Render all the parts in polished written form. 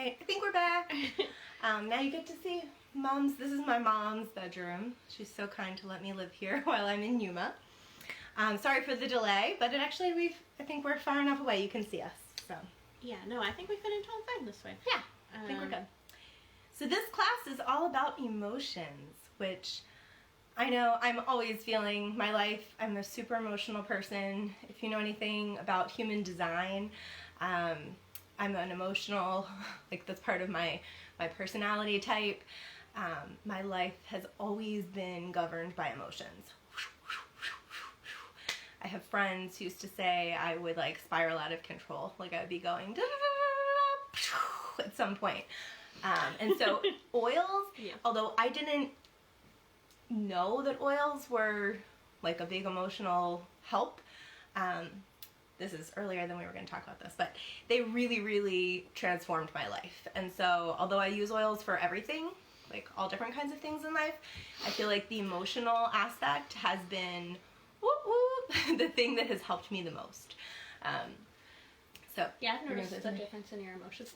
right, I think we're back. Now you get to see Mom's, this is my mom's bedroom. She's so kind to let me live here while I'm in Yuma. Sorry for the delay, but it actually, I think we're far enough away you can see us, so. Yeah, no, I think we fit into all fine this way. Yeah, I think we're good. So this class is all about emotions, which I know I'm always feeling my life. I'm a super emotional person. If you know anything about human design, I'm an emotional, like that's part of my personality type. My life has always been governed by emotions. I have friends who used to say I would like spiral out of control, like I would be going at some point. And so oils, yeah. Although I didn't know that oils were like a big emotional help, this is earlier than we were going to talk about this, but they really, really transformed my life. And so although I use oils for everything, like all different kinds of things in life, I feel like the emotional aspect has been the thing that has helped me the most. So yeah, I've noticed the difference in your emotions.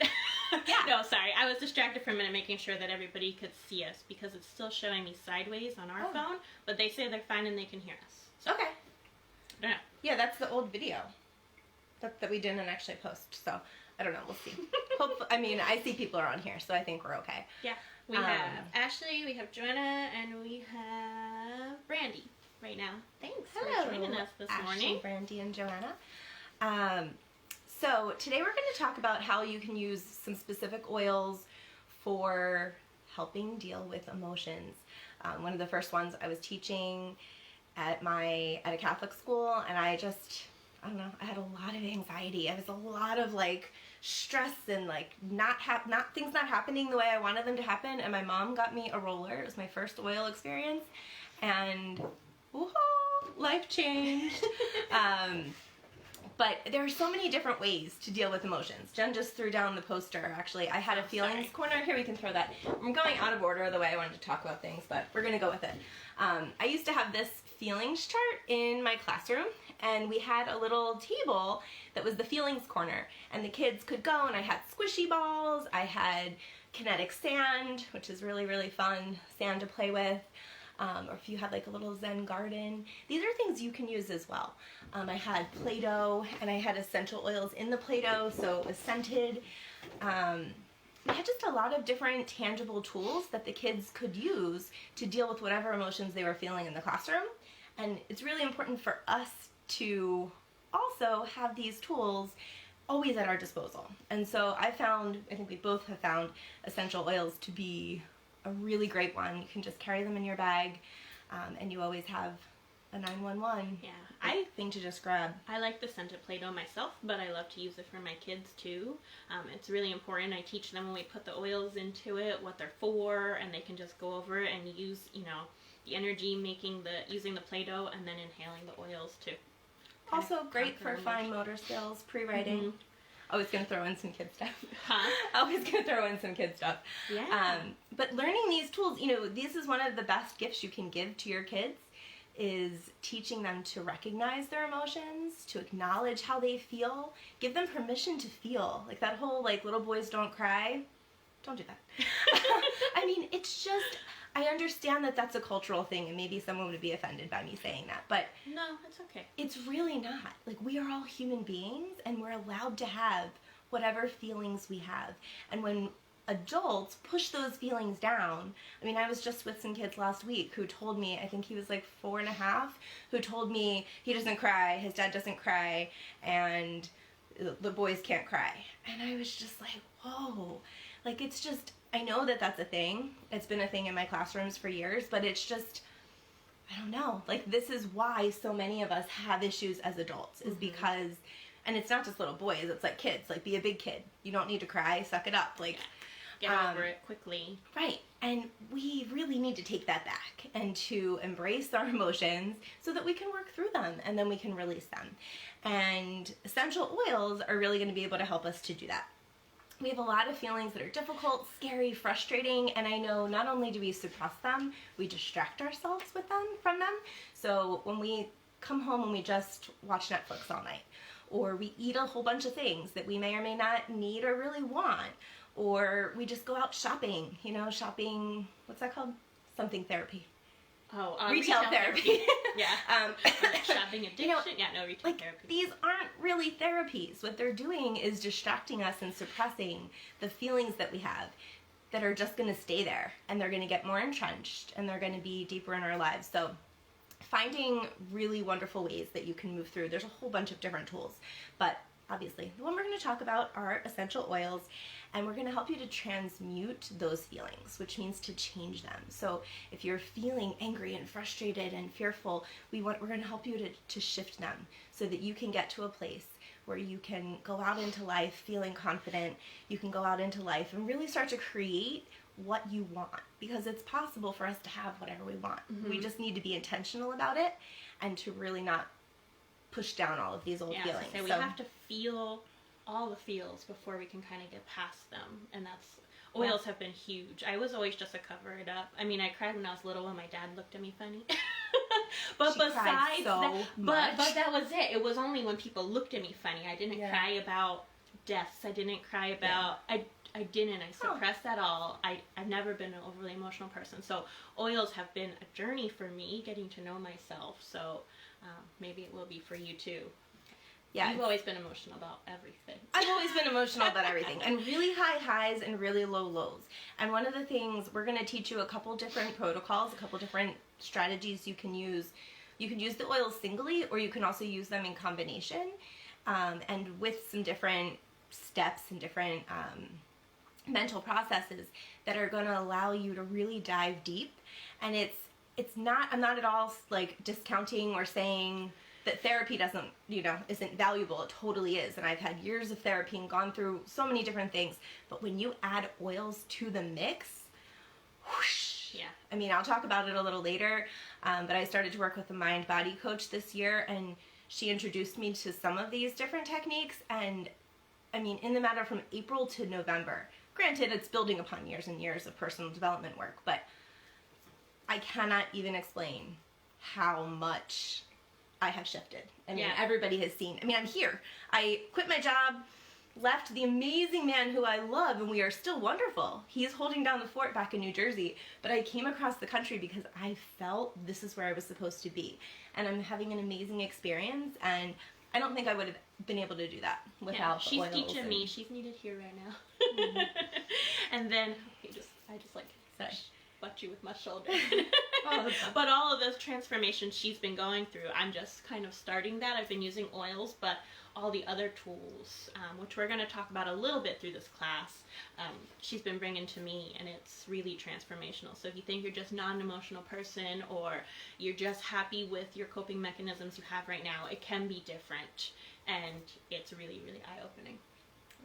Yeah. No, sorry. I was distracted for a minute making sure that everybody could see us because it's still showing me sideways on our phone, but they say they're fine and they can hear us. So, okay. I don't know. Yeah, that's the old video that we didn't actually post, so I don't know. We'll see. I mean, I see people are on here, so I think we're okay. Yeah. We have Ashley, we have Joanna, and we have Brandy right now. Thanks for joining us this morning. Ashley, Brandy, and Joanna. So today we're going to talk about how you can use some specific oils for helping deal with emotions. One of the first ones I was teaching at a Catholic school, and I don't know, I had a lot of anxiety. I was a lot of like stress and like things not happening the way I wanted them to happen. And my mom got me a roller. It was my first oil experience, and woohoo, life changed. But there are so many different ways to deal with emotions. Jen just threw down the poster, actually. I had a feelings corner. Here, we can throw that. I'm going out of order the way I wanted to talk about things, but we're going to go with it. I used to have this feelings chart in my classroom, and we had a little table that was the feelings corner. And the kids could go, and I had squishy balls. I had kinetic sand, which is really, really fun sand to play with. Or if you had like a little Zen garden. These are things you can use as well. I had Play-Doh, and I had essential oils in the Play-Doh, so it was scented. I had just a lot of different tangible tools that the kids could use to deal with whatever emotions they were feeling in the classroom. And it's really important for us to also have these tools always at our disposal. And so I think we both have found essential oils to be a really great one. You can just carry them in your bag, and you always have a 911 thing to just grab. I like the scented Play-Doh myself, but I love to use it for my kids too. It's really important. I teach them when we put the oils into it, what they're for, and they can just go over it and use, the energy using the Play-Doh and then inhaling the oils too. Also great for fine motor skills, pre-writing. Mm-hmm. Always going to throw in some kid stuff. Huh? Always going to throw in some kid stuff. Yeah. But learning these tools, this is one of the best gifts you can give to your kids, is teaching them to recognize their emotions, to acknowledge how they feel, give them permission to feel. Like that whole little boys don't cry. Don't do that. I mean, it's just, I understand that that's a cultural thing, and maybe someone would be offended by me saying that, but no, it's okay. It's really not. Like, we are all human beings, and we're allowed to have whatever feelings we have. And when adults push those feelings down, I mean, I was just with some kids last week who told me, I think he was like 4.5, who told me he doesn't cry, his dad doesn't cry, and the boys can't cry. And I was just like, whoa. Like, it's just, I know that that's a thing. It's been a thing in my classrooms for years, but it's just, I don't know. Like, this is why so many of us have issues as adults, is because, and it's not just little boys, it's like kids. Like, be a big kid. You don't need to cry. Suck it up. Like, get over it quickly. Right. And we really need to take that back and to embrace our emotions so that we can work through them and then we can release them. And essential oils are really going to be able to help us to do that. We have a lot of feelings that are difficult, scary, frustrating, and I know not only do we suppress them, we distract ourselves from them. So when we come home and we just watch Netflix all night, or we eat a whole bunch of things that we may or may not need or really want, or we just go out shopping, shopping, what's that called? Something therapy. Oh, retail therapy. Yeah. Shopping addiction. Retail therapy. These aren't really therapies. What they're doing is distracting us and suppressing the feelings that we have that are just going to stay there, and they're going to get more entrenched, and they're going to be deeper in our lives. So finding really wonderful ways that you can move through. There's a whole bunch of different tools, but obviously the one we're going to talk about are essential oils, and we're going to help you to transmute those feelings, which means to change them. So if you're feeling angry and frustrated and fearful, we're going to help you to shift them so that you can get to a place where you can go out into life feeling confident. You can go out into life and really start to create what you want, because it's possible for us to have whatever we want. Mm-hmm. We just need to be intentional about it and to really not push down all of these old feelings. So we have to feel all the feels before we can kind of get past them, and oils have been huge. I was always just to cover it up. I mean, I cried when I was little when my dad looked at me funny. But besides that, but that was it. It was only when people looked at me funny. I didn't cry about deaths. I didn't cry about I didn't. I suppressed that all. I've never been an overly emotional person. So oils have been a journey for me, getting to know myself. So maybe it will be for you too. Yeah, you've always been emotional about everything. I've always been emotional about everything, and really high highs and really low lows. And one of the things, we're going to teach you a couple different protocols, a couple different strategies you can use. You can use the oils singly, or you can also use them in combination, and with some different steps and different mental processes that are going to allow you to really dive deep. And I'm not at all like discounting or saying that therapy isn't valuable. It totally is. And I've had years of therapy and gone through so many different things. But when you add oils to the mix, whoosh. Yeah. I mean, I'll talk about it a little later, but I started to work with a mind-body coach this year, and she introduced me to some of these different techniques. And I mean, in the matter from April to November, granted, it's building upon years and years of personal development work, but I cannot even explain how much I have shifted. I mean, everybody has seen. I mean, I'm here. I quit my job, left the amazing man who I love, and we are still wonderful. He is holding down the fort back in New Jersey, but I came across the country because I felt this is where I was supposed to be. And I'm having an amazing experience, and I don't think I would have been able to do that without the oils. She's teaching me. She's needed here right now. Mm-hmm. And then I just like butt you with my shoulder. But all of those transformations she's been going through, I'm just kind of starting that. I've been using oils, but all the other tools, which we're going to talk about a little bit through this class, she's been bringing to me, and it's really transformational. So if you think you're just not an emotional person, or you're just happy with your coping mechanisms you have right now, it can be different, and it's really, really eye-opening.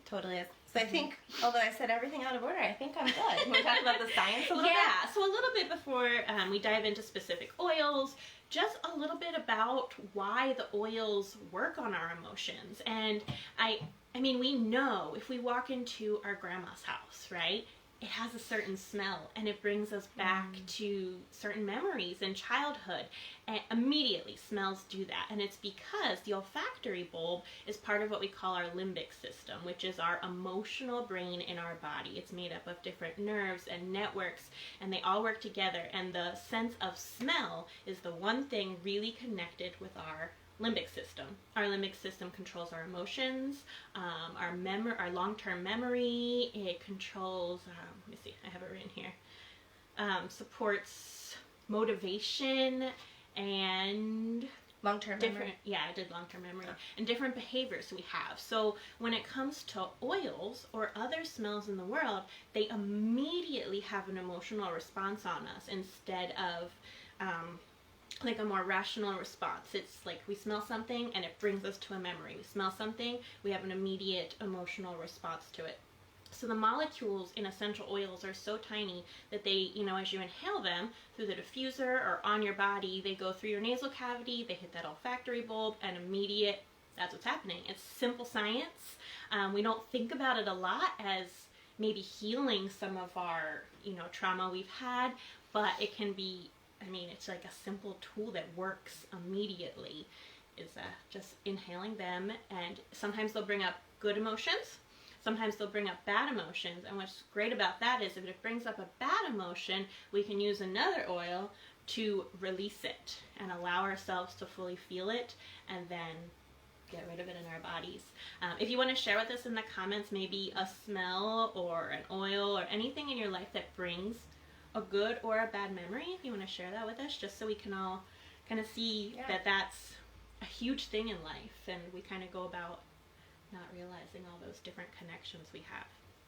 Totally is. So I think, although I said everything out of order, I think I'm good. Can we talk about the science a little bit? Yeah, so a little bit before we dive into specific oils, just a little bit about why the oils work on our emotions. And I mean, we know if we walk into our grandma's house, right? It has a certain smell, and it brings us back to certain memories in childhood. And immediately, smells do that. And it's because the olfactory bulb is part of what we call our limbic system, which is our emotional brain in our body. It's made up of different nerves and networks, and they all work together. And the sense of smell is the one thing really connected with our limbic system. Our limbic system controls our emotions, our long-term memory. It controls, let me see, I have it written here, supports motivation and long-term memory. Yeah, I did long-term memory. And different behaviors we have. So when it comes to oils or other smells in the world, they immediately have an emotional response on us instead of like a more rational response. It's like we smell something and it brings us to a memory. We smell something, we have an immediate emotional response to it. So the molecules in essential oils are so tiny that they, as you inhale them through the diffuser or on your body, they go through your nasal cavity, they hit that olfactory bulb, and that's what's happening. It's simple science. We don't think about it a lot as maybe healing some of our, trauma we've had, but it can be, it's like a simple tool that works immediately. just inhaling them, and sometimes they'll bring up good emotions, sometimes they'll bring up bad emotions, and what's great about that is if it brings up a bad emotion, we can use another oil to release it and allow ourselves to fully feel it, and then get rid of it in our bodies. If you want to share with us in the comments maybe a smell or an oil or anything in your life that brings a good or a bad memory, if you want to share that with us, just so we can all kind of see that that's a huge thing in life, and we kind of go about not realizing all those different connections we have.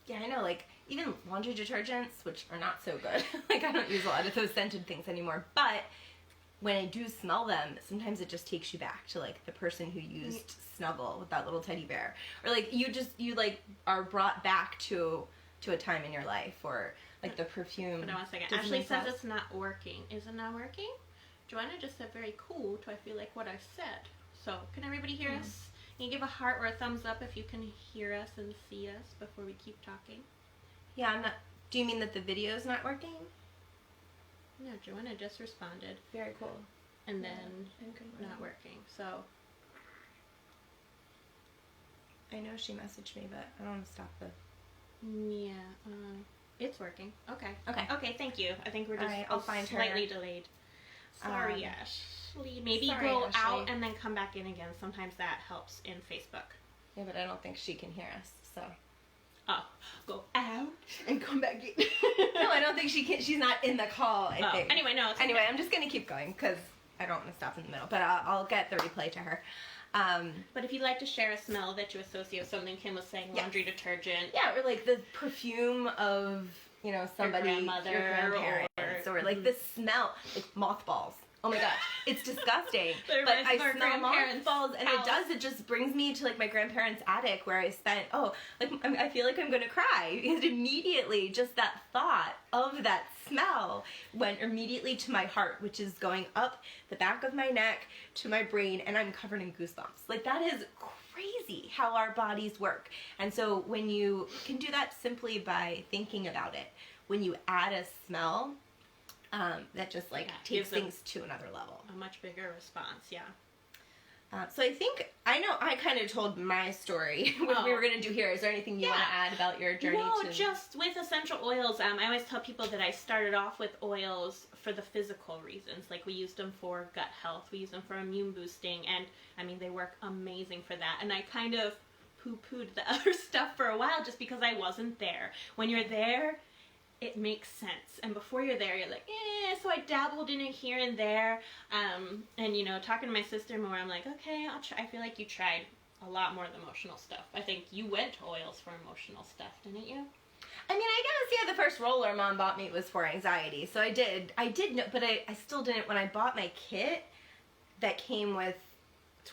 Yeah, I know, like, even laundry detergents, which are not so good. Like, I don't use a lot of those scented things anymore, but when I do smell them, sometimes it just takes you back to, like, the person who used Snuggle with that little teddy bear. Or, like, you like, are brought back to a time in your life, or, like, the perfume. Hold on 1 second. Ashley says it's not working. Is it not working? Joanna just said very cool to I feel like what I said. So, can everybody hear us? Can you give a heart or a thumbs up if you can hear us and see us before we keep talking? Yeah, I'm not. Do you mean that the video's not working? No, Joanna just responded. Very cool. And then not working. So I know she messaged me, but I don't want to stop the. Yeah, it's working. Okay. Okay. Okay. Thank you. I think we're just I'll find slightly her. delayed. Sorry, Ashley. Maybe sorry, go Ashley. out and then come back in again. Sometimes that helps in Facebook. Yeah, but I don't think she can hear us, so. Oh, go out And come back in. No, I don't think she can. She's not in the call, I think. Anyway, no. It's Anyway, okay. I'm just going to keep going because I don't want to stop in the middle, but I'll get the replay to her. But if you'd like to share a smell that you associate with something, Kim was saying laundry detergent. Yeah, or like the perfume of, somebody, your grandparents, or like the smell, like mothballs. Oh my gosh, it's disgusting. But I smell mothballs, and it just brings me to like my grandparents' attic where I spent, I feel like I'm gonna cry, because immediately just that thought of that smell went immediately to my heart, which is going up the back of my neck to my brain, and I'm covered in goosebumps. Like, that is crazy how our bodies work. And so when you can do that simply by thinking about it, when you add a smell, that just takes things to another level. A much bigger response, yeah. So I know I kind of told my story, what we were going to do here. Is there anything you want to add about your journey? No, just with essential oils. I always tell people that I started off with oils for the physical reasons. Like, we used them for gut health, we use them for immune boosting, and I mean, they work amazing for that. And I kind of poo-pooed the other stuff for a while just because I wasn't there. When you're there, it makes sense, and before you're there, you're like, so I dabbled in it here and there, and talking to my sister more, I'm like, okay, I'll try. I feel like you tried a lot more of the emotional stuff. I think you went to oils for emotional stuff, didn't you? I mean, I guess, the first roller Mom bought me was for anxiety, so I did know, but I still didn't. When I bought my kit that came with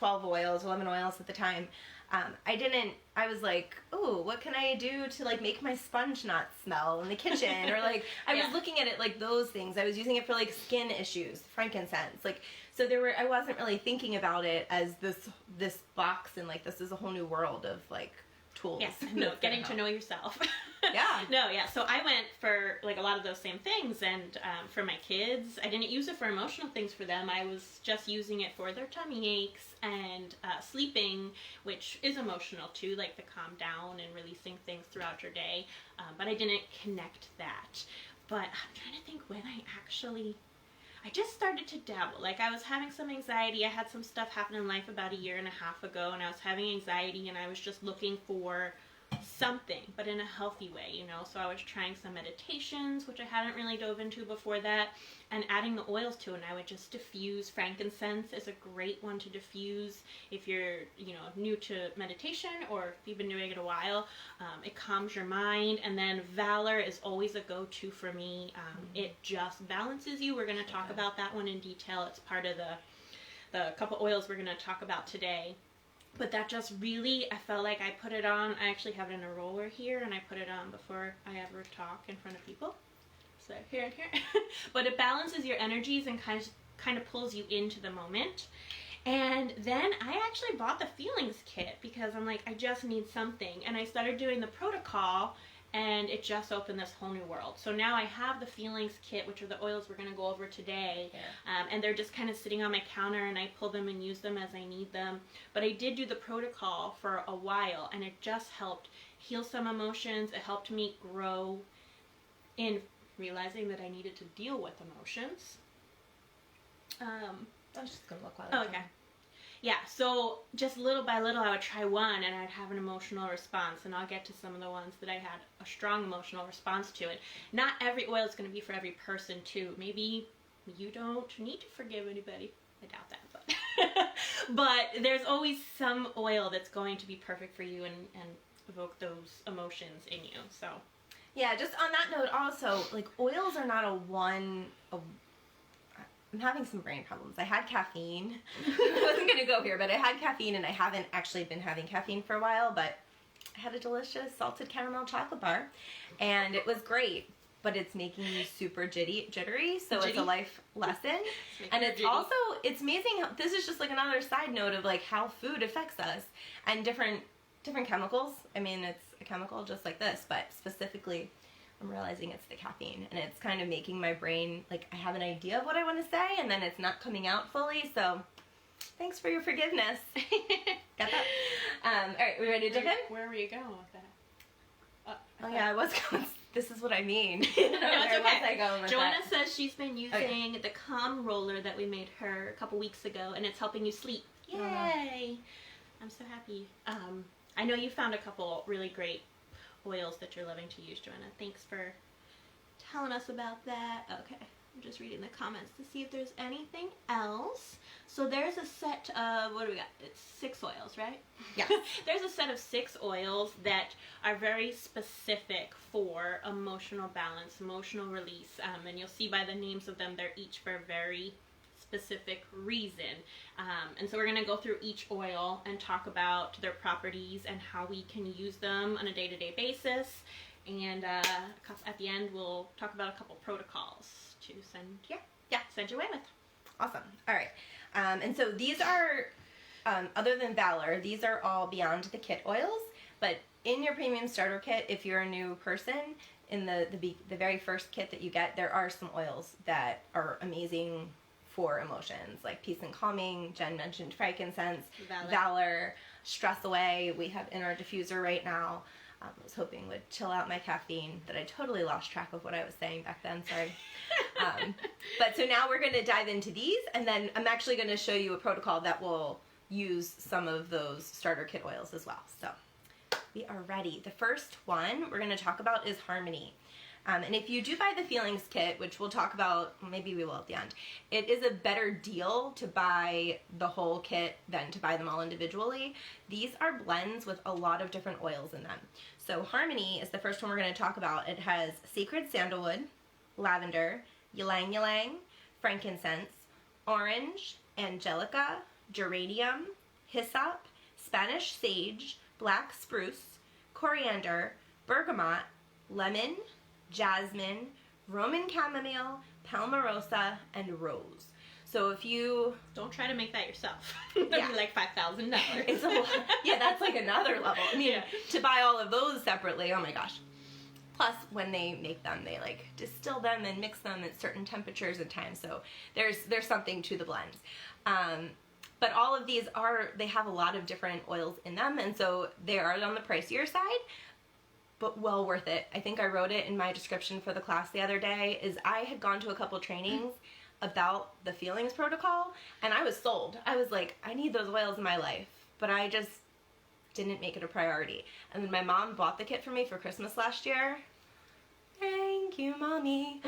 11 oils at the time, I was like, ooh, what can I do to like make my sponge not smell in the kitchen? Or like, I was looking at it like those things. I was using it for like skin issues, frankincense. Like, so I wasn't really thinking about it as this box, and like, this is a whole new world of like tools. Yes, no, getting to know yourself. Yeah. No, yeah. So I went for like a lot of those same things, and for my kids, I didn't use it for emotional things for them. I was just using it for their tummy aches and sleeping, which is emotional too, like the calm down and releasing things throughout your day. But I didn't connect that. But I'm trying to think when I just started to dabble. Like, I was having some anxiety. I had some stuff happen in life about 1.5 years ago, and I was having anxiety, and I was just looking for something, but in a healthy way, So I was trying some meditations, which I hadn't really dove into before that, and adding the oils to it. And I would just diffuse. Frankincense is a great one to diffuse if you're, new to meditation, or if you've been doing it a while. It calms your mind. And then Valor is always a go-to for me. It just balances you. We're going to talk about that one in detail. It's part of the couple oils we're going to talk about today. But that just really, I felt like I put it on. I actually have it in a roller here, and I put it on before I ever talk in front of people. So here and here. But it balances your energies and kind of pulls you into the moment. And then I actually bought the Feelings kit because I'm like, I just need something. And I started doing the protocol, and it just opened this whole new world. So now I have the feelings kit, which are the oils we're going to go over today, and they're just kind of sitting on my counter, and I pull them and use them as I need them. But I did do the protocol for a while, and it just helped heal some emotions. It helped me grow in realizing that I needed to deal with emotions. I was just gonna look while. Oh, okay. Yeah, so just little by little I would try one and I'd have an emotional response, and I'll get to some of the ones that I had a strong emotional response to it. Not every oil is going to be for every person too. Maybe you don't need to forgive anybody. I doubt that, but there's always some oil that's going to be perfect for you and evoke those emotions in you. So yeah, just on that note also, like, oils are not I'm having some brain problems. I had caffeine. I wasn't going to go here, but I had caffeine, and I haven't actually been having caffeine for a while, but I had a delicious salted caramel chocolate bar, and it was great, but it's making me super jittery, so it's a life lesson. And it's also, it's amazing how, this is just like another side note of like how food affects us, and different chemicals. I mean, it's a chemical just like this, but specifically I'm realizing it's the caffeine, and it's kind of making my brain, like, I have an idea of what I want to say, and then it's not coming out fully, so thanks for your forgiveness. Got that? All right, we ready to jump in? Where were you going with that? Oh yeah, I was going, this is what I mean. No, it's okay. Joanna that? says she's been using the Calm Roller that we made her a couple weeks ago, and it's helping you sleep. Yay! I'm so happy. I know you found a couple really great oils that you're loving to use, Joanna. Thanks for telling us about that. Okay, I'm just reading the comments to see if there's anything else. So there's a set of, what do we got? It's 6 oils, right? Yeah. There's a set of 6 oils that are very specific for emotional balance, emotional release, and you'll see by the names of them, they're each for a very specific reason. And so we're going to go through each oil and talk about their properties and how we can use them on a day-to-day basis. And at the end, we'll talk about a couple protocols to send you away with. Awesome. All right. And so these are, other than Valor, these are all beyond the kit oils. But in your premium starter kit, if you're a new person, in the very first kit that you get, there are some oils that are amazing for emotions, like peace and calming. Jen mentioned frankincense, Valor, stress away. We have in our diffuser right now. I was hoping would chill out my caffeine, that I totally lost track of what I was saying back then, sorry. But so now we're going to dive into these, and then I'm actually going to show you a protocol that will use some of those starter kit oils as well. So we are ready. The first one we're going to talk about is Harmony. And if you do buy the Feelings Kit, which we'll talk about, maybe we will at the end, it is a better deal to buy the whole kit than to buy them all individually. These are blends with a lot of different oils in them. So Harmony is the first one we're going to talk about. It has sacred sandalwood, lavender, ylang ylang, frankincense, orange, angelica, geranium, hyssop, Spanish sage, black spruce, coriander, bergamot, lemon, jasmine, Roman chamomile, palmarosa, and rose. So if you don't try to make that yourself, that'd be like $5,000. It's a lot. Yeah, that's like another level. I mean, to buy all of those separately, oh my gosh. Plus, when they make them, they like distill them and mix them at certain temperatures and times. So there's something to the blends. But all of these they have a lot of different oils in them, and so they are on the pricier side, but well worth it. I think I wrote it in my description for the class the other day, is I had gone to a couple trainings about the Feelings protocol, and I was sold. I was like, I need those oils in my life, but I just didn't make it a priority. And then my mom bought the kit for me for Christmas last year. Thank you, Mommy.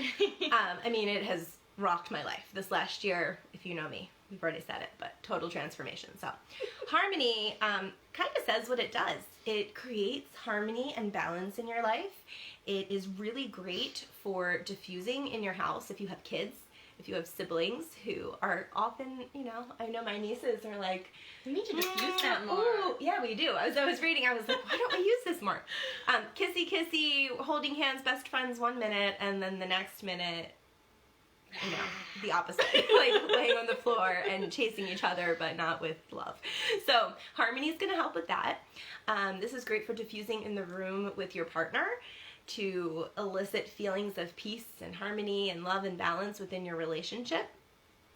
I mean, it has rocked my life this last year, if you know me. We've already said it, but total transformation. So Harmony kind of says what it does. It creates harmony and balance in your life. It is really great for diffusing in your house if you have kids, if you have siblings who are often, I know my nieces are like, we need to diffuse that more. Ooh, yeah, we do. As I was reading, I was like, why don't we use this more? Kissy, kissy, holding hands, best friends 1 minute, and then the next minute, the opposite, like laying on the floor and chasing each other, but not with love. So Harmony is going to help with that. This is great for diffusing in the room with your partner. to elicit feelings of peace and harmony and love and balance within your relationship.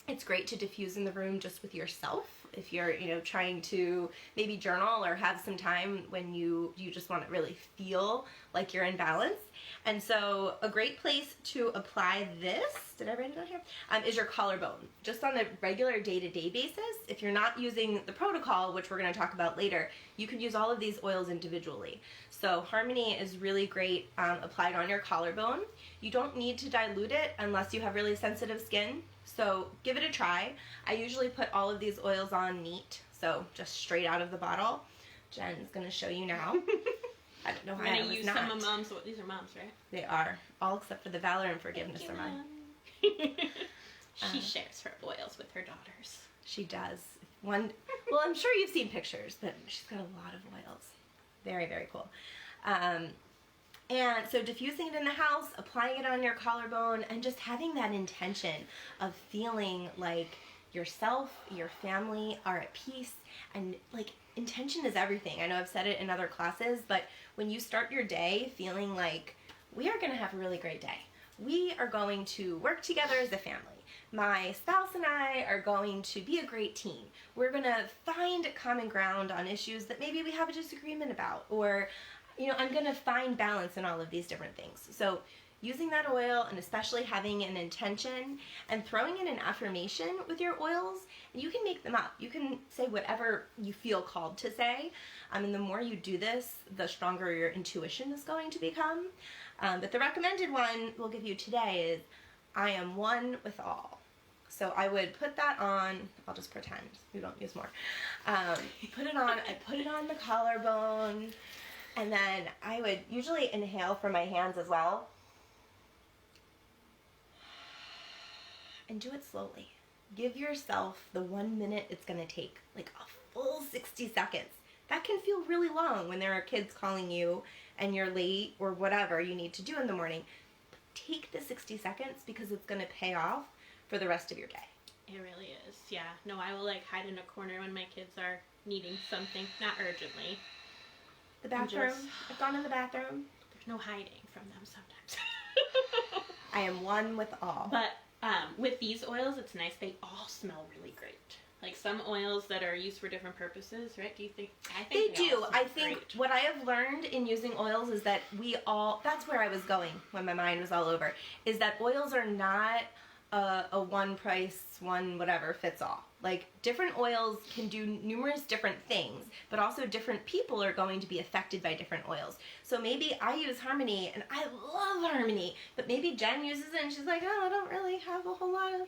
It's great to diffuse in the room just with yourself if you're, trying to maybe journal or have some time when you just want to really feel like you're in balance. And so a great place to apply this, did I write it down here? Is your collarbone. Just on a regular day-to-day basis, if you're not using the protocol, which we're going to talk about later, you could use all of these oils individually. So Harmony is really great applied on your collarbone. You don't need to dilute it unless you have really sensitive skin. So give it a try. I usually put all of these oils on neat, so just straight out of the bottle. Jen's going to show you now. I don't know how I'm going to use some of Mom's. These are Mom's, right? They are. All except for the Valor and Forgiveness are mine. She shares her oils with her daughters. She does. Well, I'm sure you've seen pictures, but she's got a lot of oils. Very, very cool. And so diffusing it in the house, applying it on your collarbone, and just having that intention of feeling like yourself, your family are at peace. And like, intention is everything. I know I've said it in other classes, but when you start your day feeling like we are going to have a really great day, we are going to work together as a family, my spouse and I are going to be a great team, we're going to find common ground on issues that maybe we have a disagreement about, or I'm going to find balance in all of these different things. So using that oil, and especially having an intention and throwing in an affirmation with your oils, and you can make them up. You can say whatever you feel called to say. And the more you do this, the stronger your intuition is going to become. But the recommended one we'll give you today is, I am one with all. So I would put that on, I'll just pretend, we don't use more. I put it on the collarbone, and then I would usually inhale from my hands as well. And do it slowly. Give yourself the 1 minute it's going to take, like a full 60 seconds. That can feel really long when there are kids calling you and you're late or whatever you need to do in the morning. But take the 60 seconds because it's going to pay off for the rest of your day. It really is, yeah. No, I will hide in a corner when my kids are needing something, not urgently. The bathroom. I've gone in the bathroom. There's no hiding from them sometimes. I am one with all. But with these oils, it's nice. They all smell really great. Like some oils that are used for different purposes, right? Do you think? I think they do. I think what I have learned in using oils is that that's where I was going when my mind was all over, is that oils are not a one price, one whatever fits all. Like, different oils can do numerous different things, but also different people are going to be affected by different oils. So maybe I use Harmony, and I love Harmony, but maybe Jen uses it, and she's like, oh, I don't really have a whole lot of,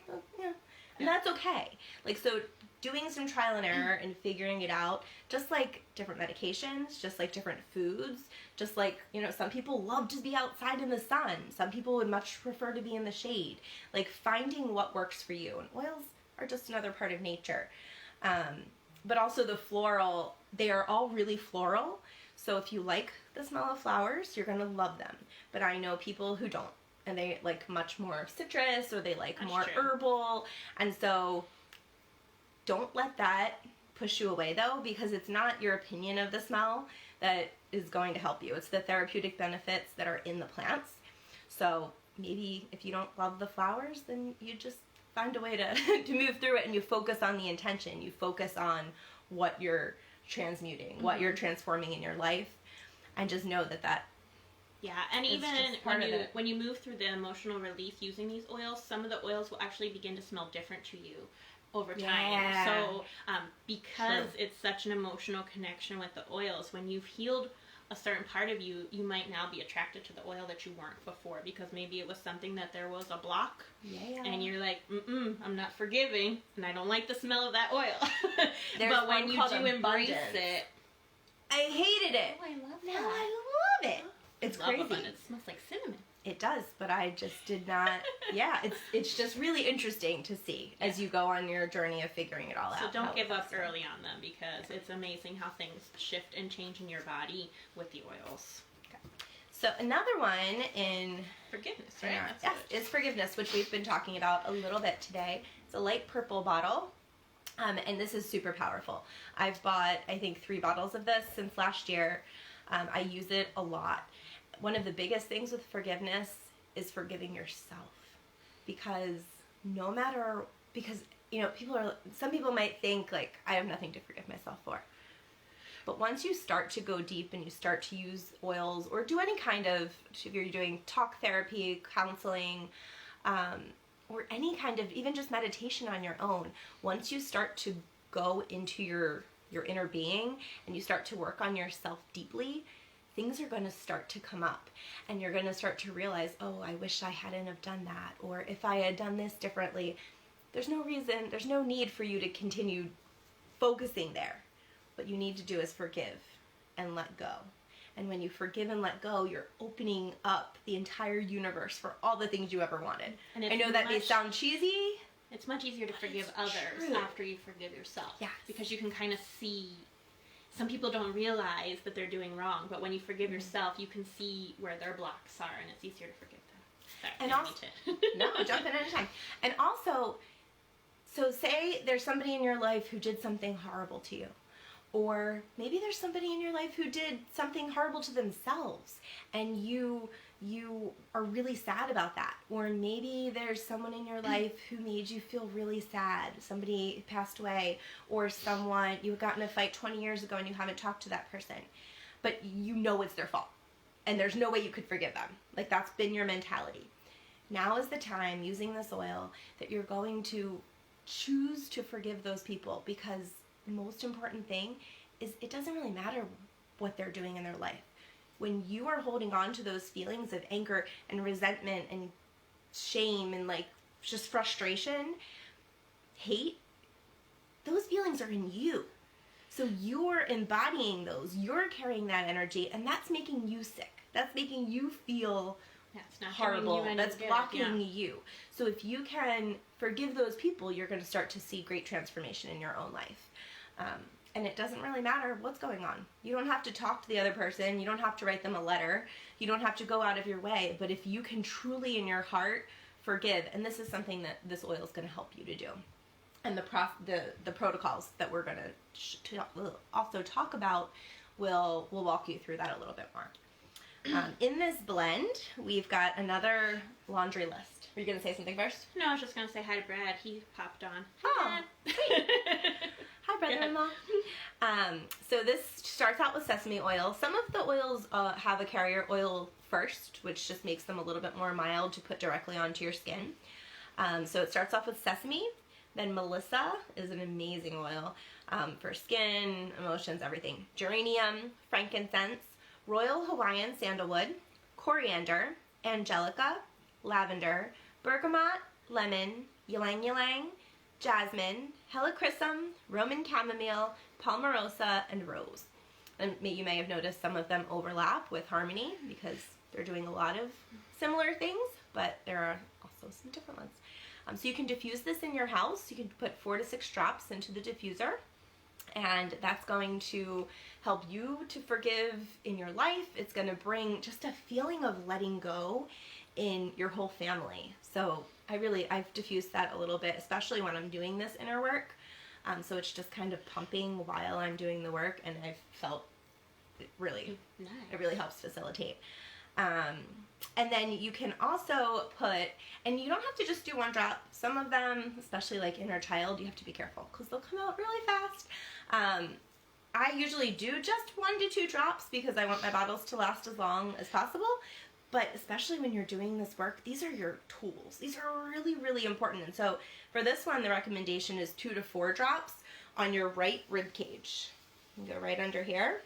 And that's okay. Like, so doing some trial and error and figuring it out, just like different medications, just like different foods, just like, some people love to be outside in the sun. Some people would much prefer to be in the shade. Like, finding what works for you. And oils are just another part of nature. But also the floral, they are all really floral. So if you like the smell of flowers, you're going to love them. But I know people who don't. And they like much more citrus, or they like more herbal. And so don't let that push you away, though, because it's not your opinion of the smell that is going to help you. It's the therapeutic benefits that are in the plants. So maybe if you don't love the flowers, then you just find a way to move through it, and you focus on the intention. You focus on what you're transmuting, what you're transforming in your life, and just know that yeah, and even when you move through the emotional release using these oils, some of the oils will actually begin to smell different to you over time. Yeah. So because it's such an emotional connection with the oils, when you've healed a certain part of you, you might now be attracted to the oil that you weren't before, because maybe it was something that there was a block, and you're like, I'm not forgiving, and I don't like the smell of that oil. But when you do embrace it, I hated it. Oh, I love that. Now I love it. It's crazy. It smells like cinnamon. It does, but I just did not. Yeah, it's just really interesting to see as you go on your journey of figuring it all out. So don't give up early on them, because it's amazing how things shift and change in your body with the oils. Okay. So another one in forgiveness, right? Yes, is forgiveness, which we've been talking about a little bit today. It's a light purple bottle, and this is super powerful. I've bought, I think, 3 bottles of this since last year. I use it a lot. one of the biggest things with forgiveness is forgiving yourself. Because some people might think like, I have nothing to forgive myself for. But once you start to go deep and you start to use oils or do any kind of, if you're doing talk therapy, counseling, or any kind of, even just meditation on your own, once you start to go into your inner being and you start to work on yourself deeply, things are going to start to come up, and you're going to start to realize, oh, I wish I hadn't have done that, or if I had done this differently. There's no need for you to continue focusing there. What you need to do is forgive and let go. And when you forgive and let go, you're opening up the entire universe for all the things you ever wanted. And I know that may sound cheesy. It's much easier to forgive others after you forgive yourself. Yes. Because you can kind of see, some people don't realize that they're doing wrong, but when you forgive yourself, you can see where their blocks are, and it's easier to forgive them. And also, no, jump in anytime. And also, so say there's somebody in your life who did something horrible to you. Or maybe there's somebody in your life who did something horrible to themselves, and you are really sad about that. Or maybe there's someone in your life who made you feel really sad. Somebody passed away, or someone, you got in a fight 20 years ago and you haven't talked to that person. But you know it's their fault, and there's no way you could forgive them. Like, that's been your mentality. Now is the time, using this oil, that you're going to choose to forgive those people, because the most important thing is it doesn't really matter what they're doing in their life. When you are holding on to those feelings of anger and resentment and shame and like just frustration, hate, those feelings are in you. So you're embodying those, you're carrying that energy, and that's making you sick. That's making you feel horrible. That's blocking you. So if you can forgive those people, you're going to start to see great transformation in your own life. And it doesn't really matter what's going on. You don't have to talk to the other person. You don't have to write them a letter. You don't have to go out of your way. But if you can truly in your heart forgive, and this is something that this oil is going to help you to do. And the protocols that we're going to also talk about will walk you through that a little bit more. In this blend, we've got another laundry list. Are you going to say something first? No, I was just going to say hi to Brad. He popped on. Hi, Brad. Hi, brother-in-law. So this starts out with sesame oil. Some of the oils have a carrier oil first, which just makes them a little bit more mild to put directly onto your skin. So it starts off with sesame. Then Melissa is an amazing oil for skin, emotions, everything. Geranium, frankincense, Royal Hawaiian sandalwood, coriander, angelica, lavender, bergamot, lemon, ylang ylang, jasmine, helichrysum, Roman chamomile, palmarosa, and rose. And you may have noticed some of them overlap with harmony because they're doing a lot of similar things, but there are also some different ones. So you can diffuse this in your house. You can put 4 to 6 drops into the diffuser, and that's going to help you to forgive in your life. It's going to bring just a feeling of letting go in your whole family. So I've diffused that a little bit, especially when I'm doing this inner work. So it's just kind of pumping while I'm doing the work, and I've felt it really helps facilitate. And then you can also put, and you don't have to just do 1 drop. Some of them, especially like inner child, you have to be careful because they'll come out really fast. I usually do just 1 to 2 drops because I want my bottles to last as long as possible. But especially when you're doing this work, these are your tools. These are really, really important. And so for this one, the recommendation is 2 to 4 drops on your right rib cage. You go right under here,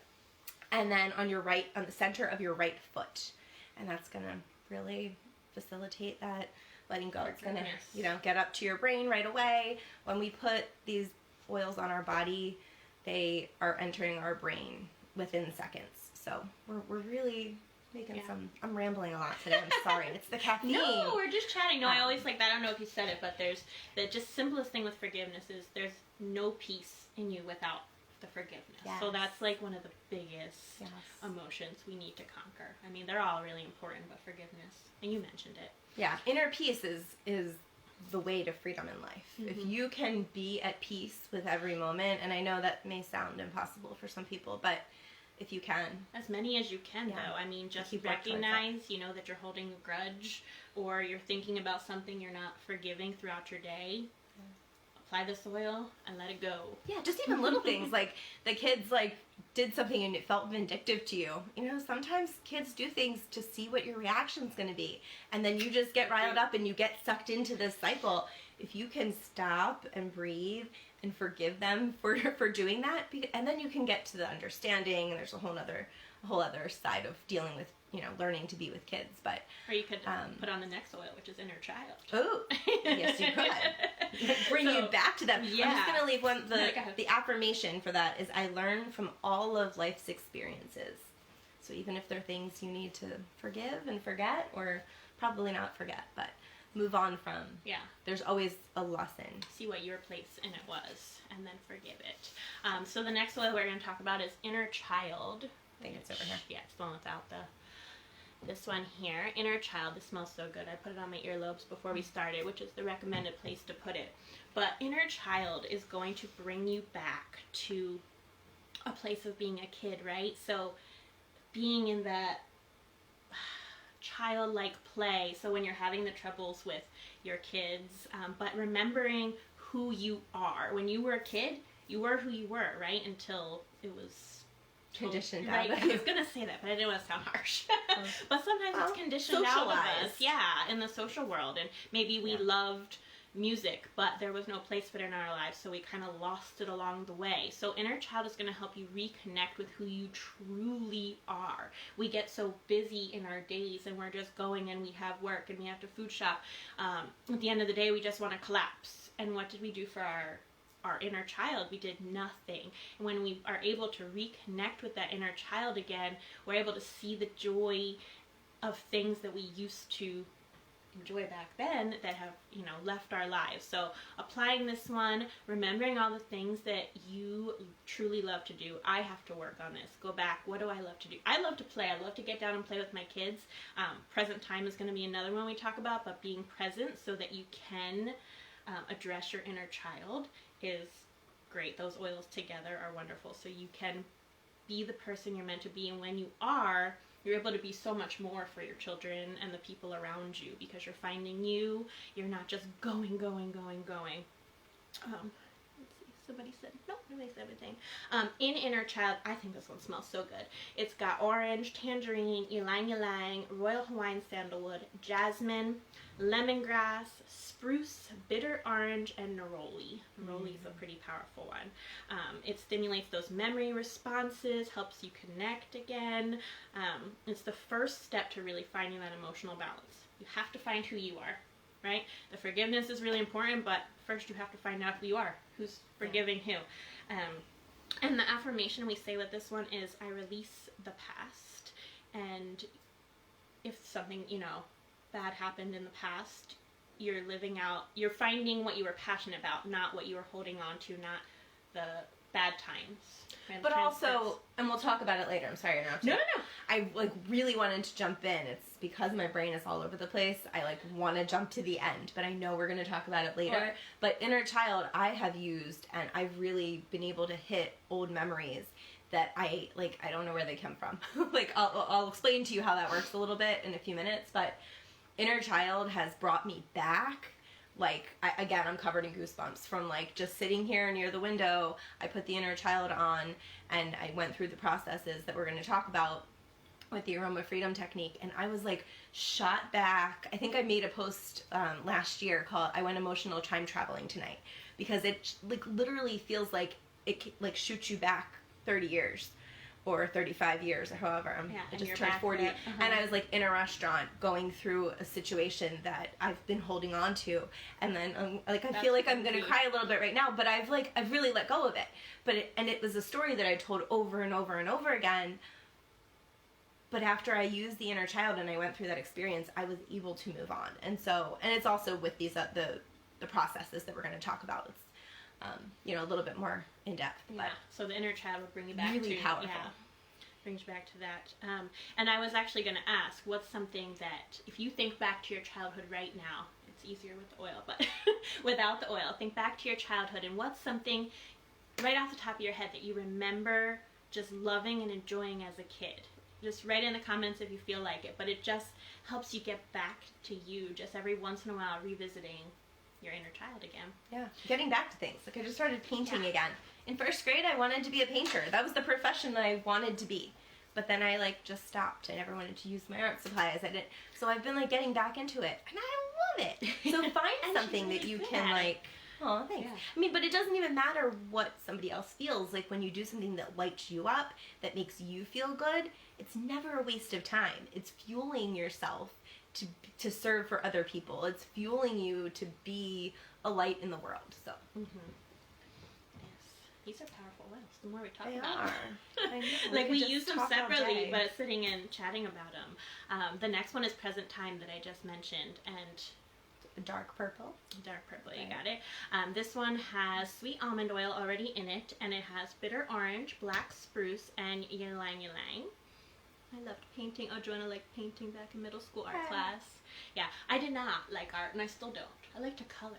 and then on the center of your right foot. And that's going to really facilitate that letting go. It's going to, get up to your brain right away. When we put these oils on our body, they are entering our brain within seconds. So we're really making some, I'm rambling a lot today. I'm sorry. It's the caffeine. No, we're just chatting. No, I always like that. I don't know if you said it, but there's the just simplest thing with forgiveness is there's no peace in you without the forgiveness. Yes. So that's like one of the biggest emotions we need to conquer. I mean, they're all really important, but forgiveness, and you mentioned it. Yeah, inner peace is the way to freedom in life. Mm-hmm. If you can be at peace with every moment, and I know that may sound impossible for some people, but if you can. As many as you can, though. I mean, just recognize, that you're holding a grudge, or you're thinking about something you're not forgiving throughout your day. Apply this oil and let it go. Yeah, just even little things, like the kids did something and it felt vindictive to you. Sometimes kids do things to see what your reaction's going to be, and then you just get riled up and you get sucked into this cycle. If you can stop and breathe and forgive them for doing that, and then you can get to the understanding, and there's a whole other side of dealing with, learning to be with kids. But or you could put on the next oil, which is inner child. Oh, yes, you could. Bring you back to them. Yeah. I'm just going to leave the affirmation for that is, I learn from all of life's experiences. So even if there are things you need to forgive and forget, or probably not forget, but move on from. Yeah. There's always a lesson. See what your place in it was, and then forgive it. So the next oil we're going to talk about is inner child. I think it's over here. Yeah, it's the one without this one here. Inner child. This smells so good. I put it on my earlobes before we started, which is the recommended place to put it. But inner child is going to bring you back to a place of being a kid, right? So being in that childlike play. So when you're having the troubles with your kids, but remembering who you are. When you were a kid, you were who you were, right? Until it was conditioned out of you. I was going to say that, but I didn't want to sound harsh. But sometimes it's conditioned out of us. Yeah, in the social world. And maybe we loved music, but there was no place for it in our lives, so we kind of lost it along the way. So inner child is going to help you reconnect with who you truly are. We get so busy in our days, and we're just going, and we have work, and we have to food shop. At the end of the day, we just want to collapse. And what did we do for our inner child? We did nothing. And when we are able to reconnect with that inner child again, we're able to see the joy of things that we used to enjoy back then that have, left our lives. So applying this one, remembering all the things that you truly love to do. I have to work on this. Go back. What do I love to do? I love to play. I love to get down and play with my kids. Present time is going to be another one we talk about, but being present so that you can address your inner child is great. Those oils together are wonderful. So you can be the person you're meant to be, and when you are, you're able to be so much more for your children and the people around you, because you're finding you. You're not just going. Let's see. Somebody said, nope, nobody said anything. In inner child, I think this one smells so good. It's got orange, tangerine, ylang-ylang, royal Hawaiian sandalwood, jasmine, lemongrass, spruce, bitter orange, and neroli. Neroli is a pretty powerful one. It stimulates those memory responses, helps you connect again. It's the first step to really finding that emotional balance. You have to find who you are, right? The forgiveness is really important, but first you have to find out who you are, who's forgiving who. And the affirmation we say with this one is, I release the past. And if something, bad happened in the past, you're finding what you were passionate about, not what you were holding on to, not the bad times. But also, and we'll talk about it later. I'm sorry to interrupt you. No. I really wanted to jump in. It's because my brain is all over the place. I want to jump to the end, but I know we're going to talk about it later. Right. But inner child, I have used, and I've really been able to hit old memories that I don't know where they come from. I'll explain to you how that works a little bit in a few minutes, but inner child has brought me back. I'm covered in goosebumps from just sitting here near the window. I put the inner child on, and I went through the processes that we're going to talk about with the Aroma Freedom Technique, and I was shot back. I think I made a post last year called I Went Emotional Time Traveling Tonight, because it literally feels like it shoots you back 30 years. Or 35 years, or however. I just turned 40. And I was in a restaurant going through a situation that I've been holding on to. And then I feel like I'm going to cry a little bit right now, but I've really let go of it. It was a story that I told over and over and over again. But after I used the inner child and I went through that experience, I was able to move on. And it's also with these the processes that we're going to talk about. It's a little bit more in depth. Yeah. So the inner child will bring you back really to powerful. Yeah, brings you back to that. And I was actually going to ask, what's something that if you think back to your childhood right now, it's easier with the oil, but without the oil, think back to your childhood, and what's something right off the top of your head that you remember just loving and enjoying as a kid. Just write in the comments if you feel like it, but it just helps you get back to you, just every once in a while revisiting your inner child again. Yeah, getting back to things. Like I just started painting again. In first grade, I wanted to be a painter. That was the profession that I wanted to be. But then I like just stopped. I never wanted to use my art supplies. I didn't. So I've been like getting back into it, and I love it. So find something that you can like. Oh, thanks. Yeah. I mean, but it doesn't even matter what somebody else feels. Like when you do something that lights you up, that makes you feel good, it's never a waste of time. It's fueling yourself to serve for other people. It's fueling you to be a light in the world. So. Yes, these are powerful oils. The more we talk They about are. them, I know. like we could use just them talk all separately, day. but sitting and chatting about them. The next one is Present Time that I just mentioned, and Dark purple. dark purple, Okay. you got it. This one has sweet almond oil already in it, and it has bitter orange, black spruce, and ylang ylang. I loved painting. Oh, Joanna liked painting back in middle school art Okay. class. Yeah, I did not like art, and I still don't. I like to color.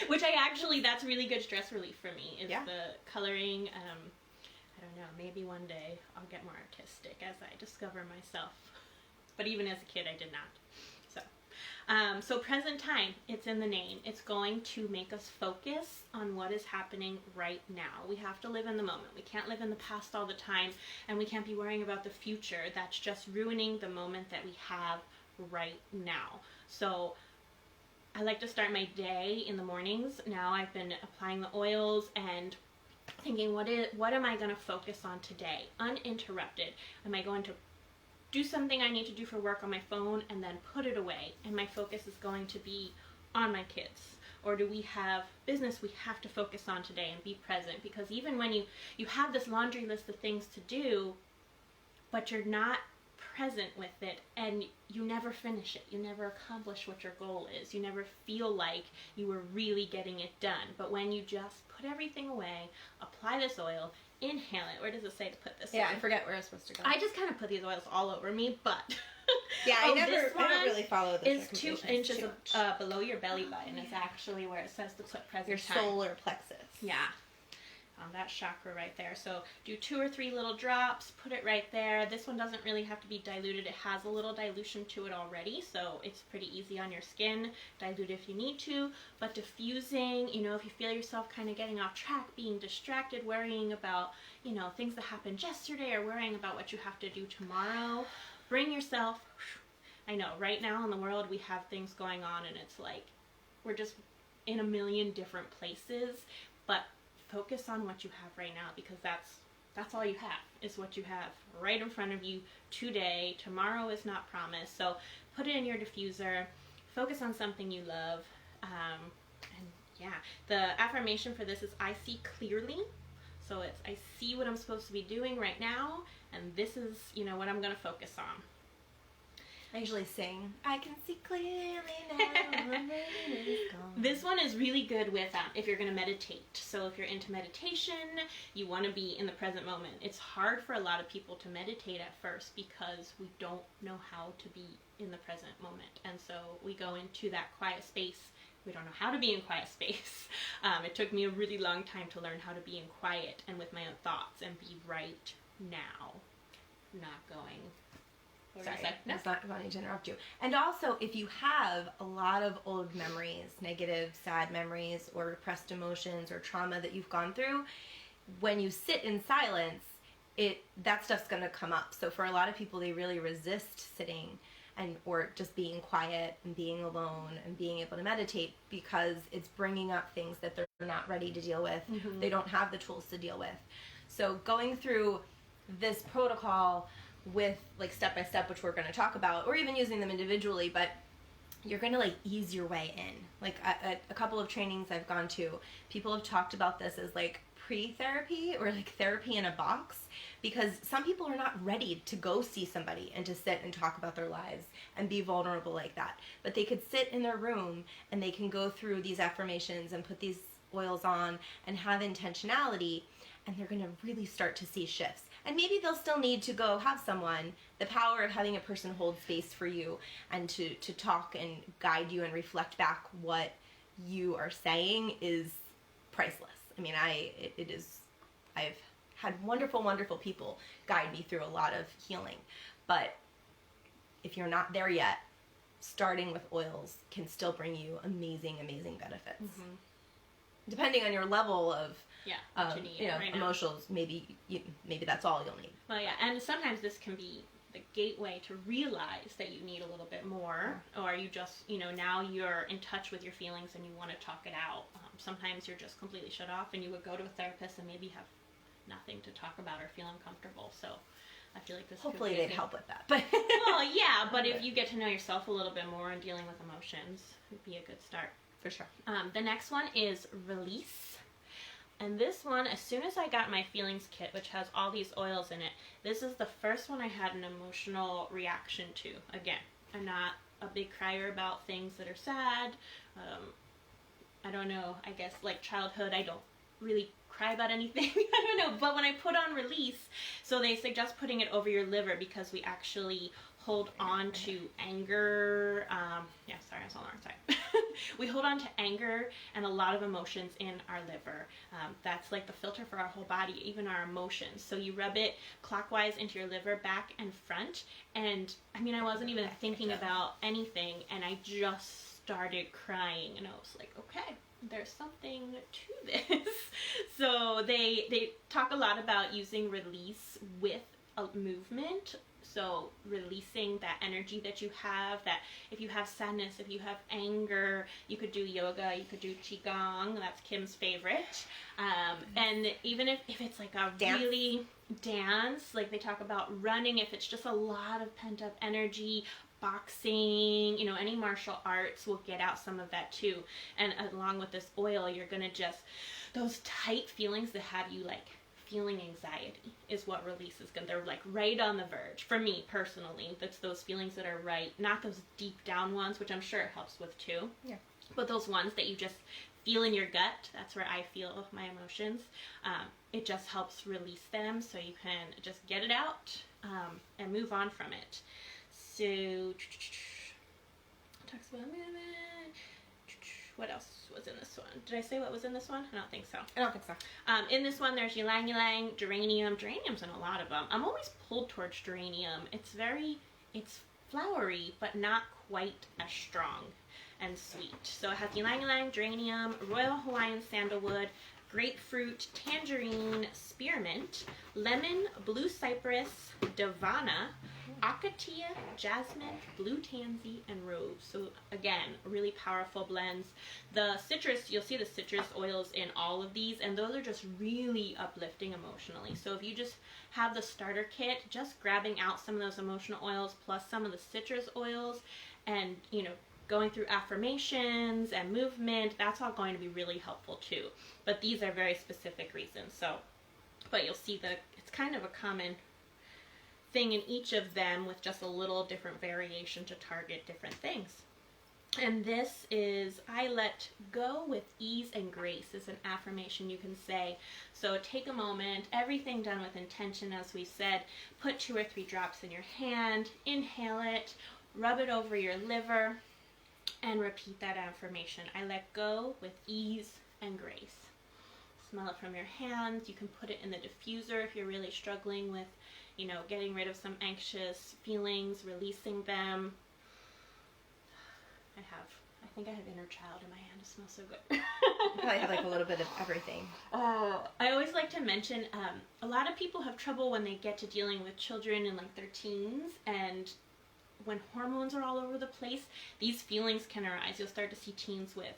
Which that's really good stress relief for me, is the coloring. I don't know, maybe one day I'll get more artistic as I discover myself. But even as a kid, I did not. So present time, it's in the name. It's going to make us focus on what is happening right now. We have to live in the moment. We can't live in the past all the time, and we can't be worrying about the future. That's just ruining the moment that we have right now. So I like to start my day in the mornings. Now I've been applying the oils and thinking, what am I going to focus on today? Uninterrupted. Am I going to do something I need to do for work on my phone and then put it away, and my focus is going to be on my kids? Or do we have business we have to focus on today and be present? Because even when you have this laundry list of things to do, but you're not present with it, and you never finish it, you never accomplish what your goal is, you never feel like you were really getting it done. But when you just put everything away, apply this oil, inhale it. Where does it say to put this? Yeah, on? I forget where I was supposed to go. I just kind of put these oils all over me, but yeah, I this one I don't really follow this. is 2 inches below your belly button. Is actually where it says to put present Your time. solar plexus. Yeah, on that chakra right there. So do 2 or 3 little drops, put it right there. This one doesn't really have to be diluted. It has a little dilution to it already, so it's pretty easy on your skin. Dilute if you need to, but diffusing, if you feel yourself kind of getting off track, being distracted, worrying about, things that happened yesterday, or worrying about what you have to do tomorrow, bring yourself, I know, right now in the world we have things going on, and it's like we're just in a million different places, but focus on what you have right now, because that's all you have, is what you have right in front of you today. Tomorrow is not promised, so put it in your diffuser, focus on something you love, and yeah, the affirmation for this is I see clearly. So it's I see what I'm supposed to be doing right now, and this is what I'm going to focus on. I usually sing, I can see clearly now, the rain is gone. This one is really good with if you're going to meditate. So if you're into meditation, you want to be in the present moment. It's hard for a lot of people to meditate at first because we don't know how to be in the present moment. And so we go into that quiet space. We don't know how to be in quiet space. It took me a really long time to learn how to be in quiet and with my own thoughts and be right now, not going... Sorry, it's not wanting to interrupt you. And also, if you have a lot of old memories, negative, sad memories, or repressed emotions, or trauma that you've gone through, when you sit in silence, that stuff's going to come up. So for a lot of people, they really resist sitting or just being quiet and being alone and being able to meditate, because it's bringing up things that they're not ready to deal with. Mm-hmm. They don't have the tools to deal with. So going through this protocol with like step by step, which we're going to talk about, or even using them individually, but you're going to like ease your way in. Like a couple of trainings I've gone to, people have talked about this as like pre-therapy or like therapy in a box, because some people are not ready to go see somebody and to sit and talk about their lives and be vulnerable like that. But they could sit in their room and they can go through these affirmations and put these oils on and have intentionality, and they're going to really start to see shifts. And maybe they'll still need to go have someone. The power of having a person hold space for you and to talk and guide you and reflect back what you are saying is priceless. I mean, I've had wonderful, wonderful people guide me through a lot of healing. But if you're not there yet, starting with oils can still bring you amazing, amazing benefits. Mm-hmm. Depending on your level of what you need right emotions, maybe that's all you'll need. Well, yeah, and sometimes this can be the gateway to realize that you need a little bit more, or you just, now you're in touch with your feelings and you want to talk it out. Sometimes you're just completely shut off, and you would go to a therapist and maybe have nothing to talk about or feel uncomfortable. So I feel like this hopefully they'd help with that. But well, yeah, but if you get to know yourself a little bit more and dealing with emotions, it'd be a good start. For sure. The next one is release. And this one, as soon as I got my feelings kit, which has all these oils in it, this is the first one I had an emotional reaction to. Again, I'm not a big crier about things that are sad. I don't know, I guess like childhood, I don't really cry about anything. I don't know, but when I put on release, so they suggest putting it over your liver because we actually hold on to anger. Sorry, I was on the wrong side. We hold on to anger and a lot of emotions in our liver. That's like the filter for our whole body, even our emotions. So you rub it clockwise into your liver, back and front. And I wasn't even thinking about anything, and I just started crying, and I was like, okay, there's something to this. So they talk a lot about using release with a movement. So releasing that energy that you have, that if you have sadness, if you have anger, you could do yoga, you could do qigong, that's Kim's favorite. And even if it's like a really dance, like they talk about running, if it's just a lot of pent up energy, boxing, any martial arts will get out some of that too. And along with this oil, you're gonna just, those tight feelings that have you like feeling anxiety is what release is gonna, they're like right on the verge. For me personally, that's those feelings that are right, not those deep down ones, which I'm sure it helps with too. Yeah. But those ones that you just feel in your gut, that's where I feel my emotions. It just helps release them so you can just get it out and move on from it. So, talks about what else was in this one? Did I say what was in this one? I don't think so. I don't think so. In this one, there's ylang ylang, geranium. Geranium's in a lot of them. I'm always pulled towards geranium. It's flowery, but not quite as strong and sweet. So it has ylang ylang, geranium, royal Hawaiian sandalwood, grapefruit, tangerine, spearmint, lemon, blue cypress, davana, akatia, jasmine, blue tansy, and rose. So again, really powerful blends. The citrus, you'll see the citrus oils in all of these, and those are just really uplifting emotionally. So if you just have the starter kit, just grabbing out some of those emotional oils plus some of the citrus oils, and going through affirmations and movement, that's all going to be really helpful too. But these are very specific reasons. So, but you'll see that it's kind of a common thing in each of them with just a little different variation to target different things. And this is, I let go with ease and grace, is an affirmation you can say. So take a moment, everything done with intention, as we said. Put 2 or 3 drops in your hand, inhale it, rub it over your liver, and repeat that affirmation. I let go with ease and grace. Smell it from your hands. You can put it in the diffuser if you're really struggling with getting rid of some anxious feelings, releasing them. I think I have inner child in my hand. It smells so good. You probably have like a little bit of everything. I always like to mention, a lot of people have trouble when they get to dealing with children in like their teens, and when hormones are all over the place, these feelings can arise. You'll start to see teens with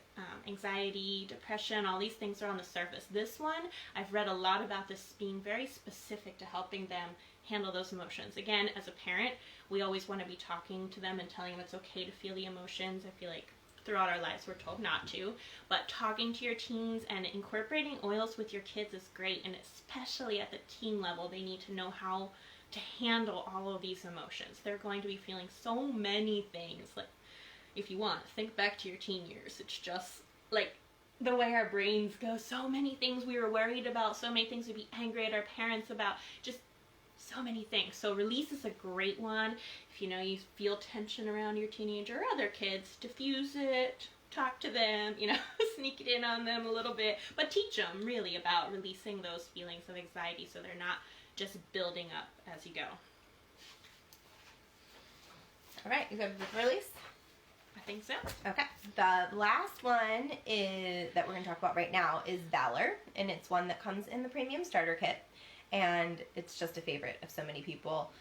anxiety, depression, all these things are on the surface. This one, I've read a lot about this being very specific to helping them handle those emotions. Again, as a parent, we always want to be talking to them and telling them it's okay to feel the emotions. I feel like throughout our lives we're told not to, but talking to your teens and incorporating oils with your kids is great, and especially at the teen level, they need to know how to handle all of these emotions. They're going to be feeling so many things. Like, if you want, think back to your teen years. It's just like the way our brains go. So many things we were worried about, so many things we'd be angry at our parents about, just so many things. So release is a great one. If you feel tension around your teenager or other kids, diffuse it, talk to them, you know, sneak it in on them a little bit, but teach them really about releasing those feelings of anxiety so they're not just building up as you go. All right, you good with release? I think so. Okay. The last one that we're going to talk about right now is Valor, and it's one that comes in the premium starter kit, and it's just a favorite of so many people.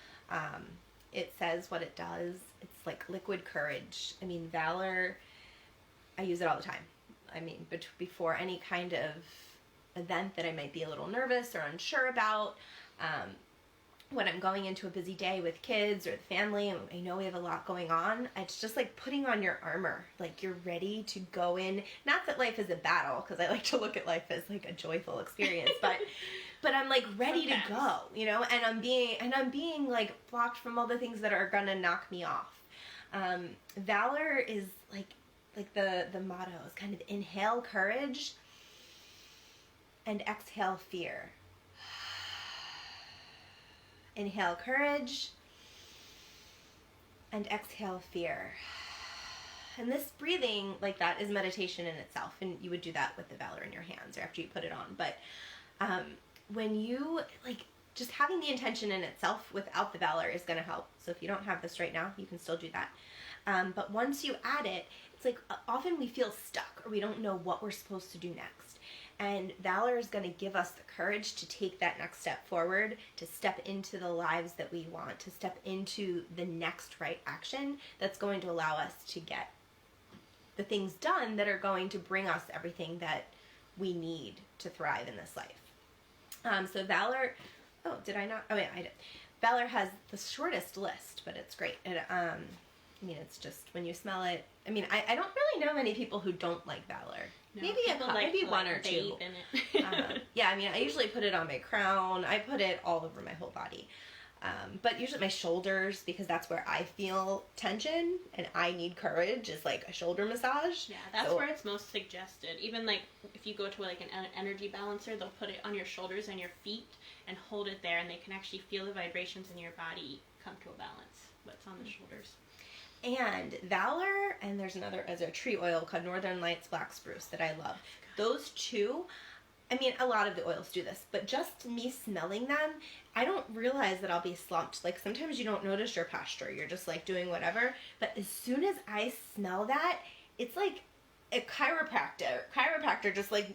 It says what it does. It's like liquid courage. I mean, Valor, I use it all the time. I mean, before any kind of event that I might be a little nervous or unsure about, when I'm going into a busy day with kids or the family, and I know we have a lot going on, it's just like putting on your armor. Like, you're ready to go in. Not that life is a battle, because I like to look at life as like a joyful experience, but I'm like ready to go, you know, and I'm being like blocked from all the things that are gonna knock me off. Valor is like the motto is kind of inhale courage and exhale fear. Inhale courage and exhale fear. And this breathing like that is meditation in itself, and you would do that with the Valor in your hands or after you put it on. But when you like, just having the intention in itself without the Valor is going to help. So if you don't have this right now, you can still do that. But once you add it, it's like often we feel stuck or we don't know what we're supposed to do next. And Valor is going to give us the courage to take that next step forward, to step into the lives that we want, to step into the next right action that's going to allow us to get the things done that are going to bring us everything that we need to thrive in this life. So Valor, oh, did I not? Oh, yeah, I did. Valor has the shortest list, but it's great. I mean, it's just when you smell it. I mean, I don't really know many people who don't like Valor. No, Maybe one or two. In it. Yeah, I mean, I usually put it on my crown. I put it all over my whole body. But usually my shoulders, because that's where I feel tension and I need courage, is like a shoulder massage. Yeah, that's where it's most suggested. Even like if you go to like an energy balancer, they'll put it on your shoulders and your feet and hold it there, and they can actually feel the vibrations in your body come to a balance. What's on the shoulders. And Valor, and there's a tree oil called Northern Lights Black Spruce that I love. Those two, I mean, a lot of the oils do this, but just me smelling them, I don't realize that I'll be slumped. Like, sometimes you don't notice your posture. You're just, like, doing whatever. But as soon as I smell that, it's like a chiropractor just, like,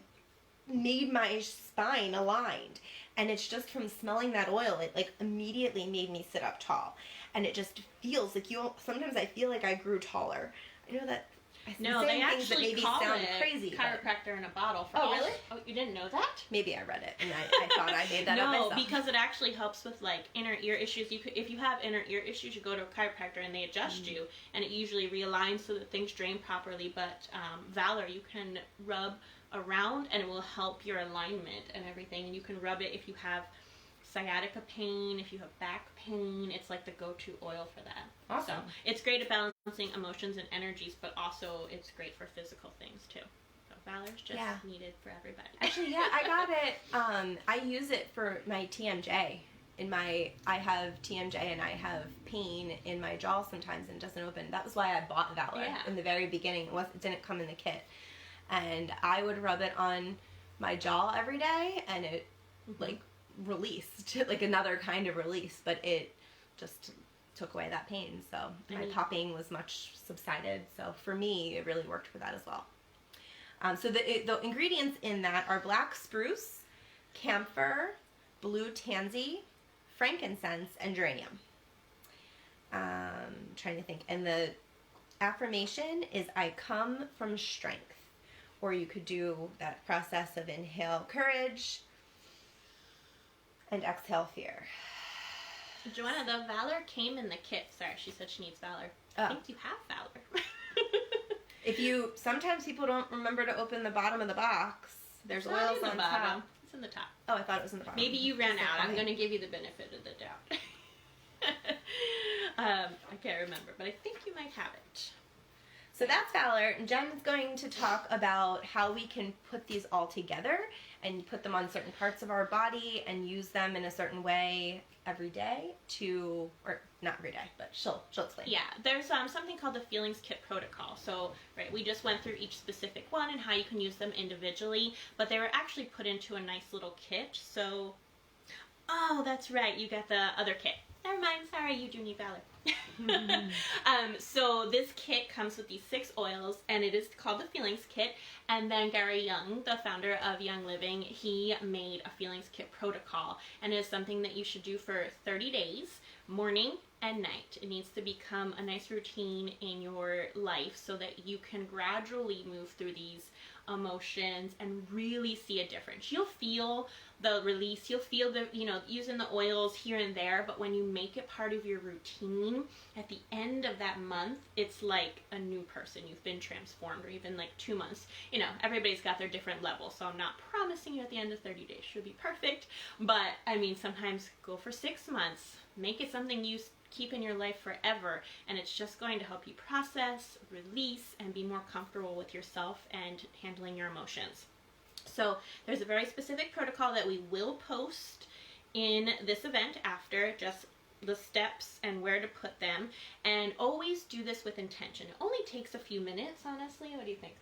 made my spine aligned. And it's just from smelling that oil, it, like, immediately made me sit up tall. And it just feels like sometimes I feel like I grew taller. I know that. No, they actually call it crazy, chiropractor in a bottle. Really? Oh, you didn't know that? Maybe I read it and I thought I made that up myself. No, because it actually helps with like inner ear issues. If you have inner ear issues, you go to a chiropractor and they adjust you, and it usually realigns so that things drain properly. But Valor, you can rub around and it will help your alignment and everything. And you can rub it if you have sciatica pain, if you have back pain. It's like the go-to oil for that. Awesome. So it's great at balancing emotions and energies, but also it's great for physical things too. So Valor's just needed for everybody. Actually, yeah, I got it. I use it for my TMJ. I have TMJ and I have pain in my jaw sometimes and it doesn't open. That was why I bought Valor in the very beginning. It didn't come in the kit. And I would rub it on my jaw every day and it like released, like another kind of release, but it just took away that pain. So my popping was much subsided. So for me, it really worked for that as well. So the ingredients in that are black spruce, camphor, blue tansy, frankincense, and geranium. Trying to think. And the affirmation is I come from strength. Or you could do that process of inhale courage and exhale fear. Joanna, the Valor came in the kit. Sorry, she said she needs Valor. I think you have Valor. Sometimes people don't remember to open the bottom of the box. There's oils on top. It's in the top. Oh, I thought it was in the bottom. Maybe you ran out. I'm going to give you the benefit of the doubt. I can't remember, but I think you might have it. So that's Valor, and Jen's going to talk about how we can put these all together and put them on certain parts of our body and use them in a certain way every day or not every day, but she'll explain. Yeah, there's something called the Feelings Kit Protocol. So, right, we just went through each specific one and how you can use them individually, but they were actually put into a nice little kit. So, oh, that's right, you got the other kit. Never mind, sorry, you do need Valor. So this kit comes with these 6 oils, and it is called the Feelings Kit. And then Gary Young, the founder of Young Living, he made a Feelings Kit protocol, and it is something that you should do for 30 days, morning and night. It needs to become a nice routine in your life so that you can gradually move through these emotions and really see a difference. You'll feel the release, you'll feel the, using the oils here and there, but when you make it part of your routine, at the end of that month, it's like a new person. You've been transformed, or even like 2 months. Everybody's got their different levels, so I'm not promising you at the end of 30 days should be perfect, but I mean, sometimes go for 6 months, make it something you keep in your life forever, and it's just going to help you process, release, and be more comfortable with yourself and handling your emotions. So there's a very specific protocol that we will post in this event after, just the steps and where to put them, and always do this with intention. It only takes a few minutes, honestly. What do you think?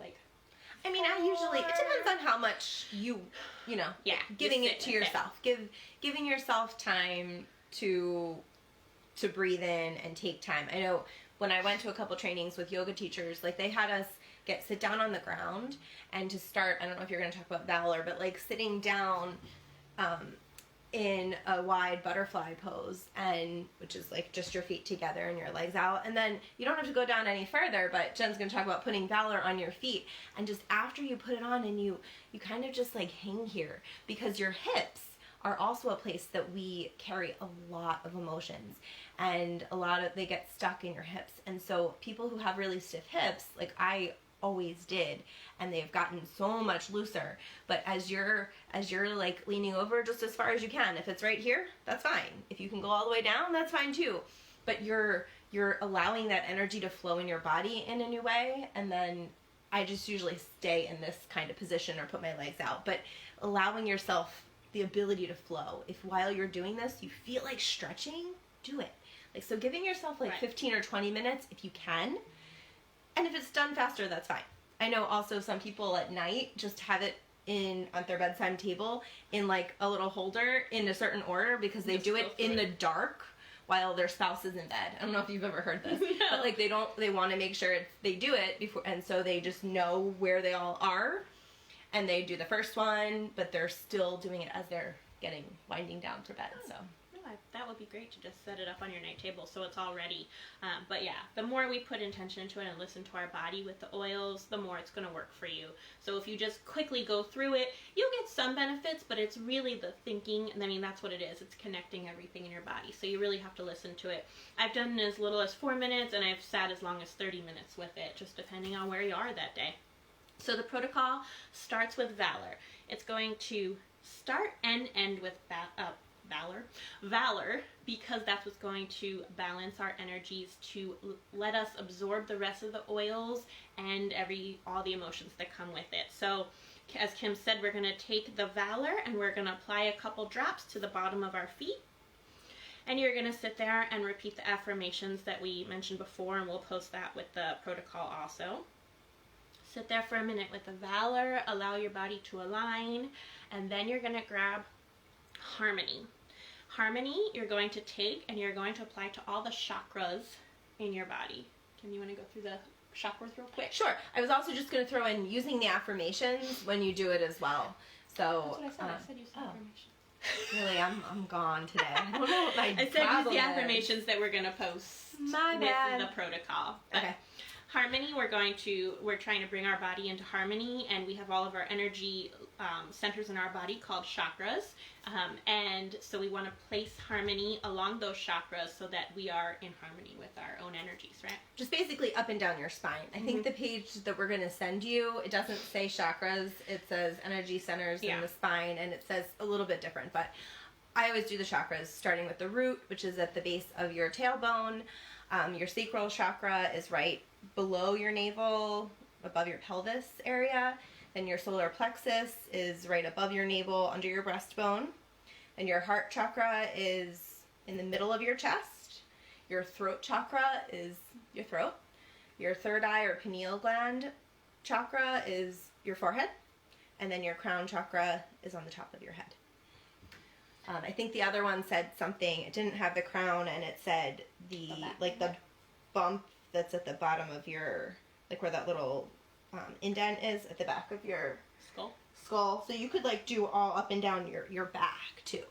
I mean, I usually, it depends on how much giving it to yourself. Giving yourself time to breathe in and take time. I know when I went to a couple trainings with yoga teachers, they had us sit down on the ground and to start, I don't know if you're going to talk about Valor, but sitting down in a wide butterfly pose, and which is just your feet together and your legs out, and then you don't have to go down any further, but Jen's going to talk about putting Valor on your feet, and just after you put it on, and you kind of just hang here, because your hips are also a place that we carry a lot of emotions, and they get stuck in your hips. And so people who have really stiff hips, like I always did, and they've gotten so much looser, but as you're leaning over just as far as you can, if it's right here, that's fine. If you can go all the way down, that's fine too, but you're allowing that energy to flow in your body in a new way. And then I just usually stay in this kind of position or put my legs out, but allowing yourself the ability to flow. If while you're doing this you feel like stretching, do it. So giving yourself 15 or 20 minutes if you can, and if it's done faster, that's fine. I know also some people at night just have it on their bedside table in a little holder in a certain order, because they do it in the dark while their spouse is in bed. I don't know if you've ever heard this. No. But they want to make sure they do it before, and so they just know where they all are, and they do the first one, but they're still doing it as they're winding down for bed. So that would be great to just set it up on your night table so it's all ready. But yeah, the more we put intention into it and listen to our body with the oils, the more it's going to work for you. So if you just quickly go through it, you'll get some benefits, but it's really the thinking. I mean, that's what it is. It's connecting everything in your body. So you really have to listen to it. I've done as little as 4 minutes, and I've sat as long as 30 minutes with it, just depending on where you are that day. So the protocol starts with Valor. It's going to start and end with Valor, because that's what's going to balance our energies to let us absorb the rest of the oils and all the emotions that come with it. So as Kim said, we're going to take the Valor and we're going to apply a couple drops to the bottom of our feet. And you're going to sit there and repeat the affirmations that we mentioned before, and we'll post that with the protocol also. Sit there for a minute with the Valor, allow your body to align, and then you're going to grab Harmony. Harmony, you're going to take and you're going to apply to all the chakras in your body. Kim, you want to go through the chakras real quick? Sure. I was also just going to throw in using the affirmations when you do it as well. So that's what I said. I said use the affirmations. Really, I'm gone today. I don't know what my I said use the affirmations that we're going to post with the protocol. But okay. Harmony, we're trying to bring our body into harmony, and we have all of our energy centers in our body called chakras, and so we want to place harmony along those chakras so that we are in harmony with our own energies, right? Just basically up and down your spine. I think the page that we're going to send you, it doesn't say chakras, it says energy centers in the spine, and it says a little bit different, but I always do the chakras starting with the root, which is at the base of your tailbone. Your sacral chakra is right below your navel, above your pelvis area. Then your solar plexus is right above your navel, under your breastbone. And your heart chakra is in the middle of your chest. Your throat chakra is your throat. Your third eye or pineal gland chakra is your forehead. And then your crown chakra is on the top of your head. I think the other one said something, it didn't have the crown, and it said the bump that's at the bottom of your, like where that little indent is at the back of your skull. So you could like do all up and down your back too.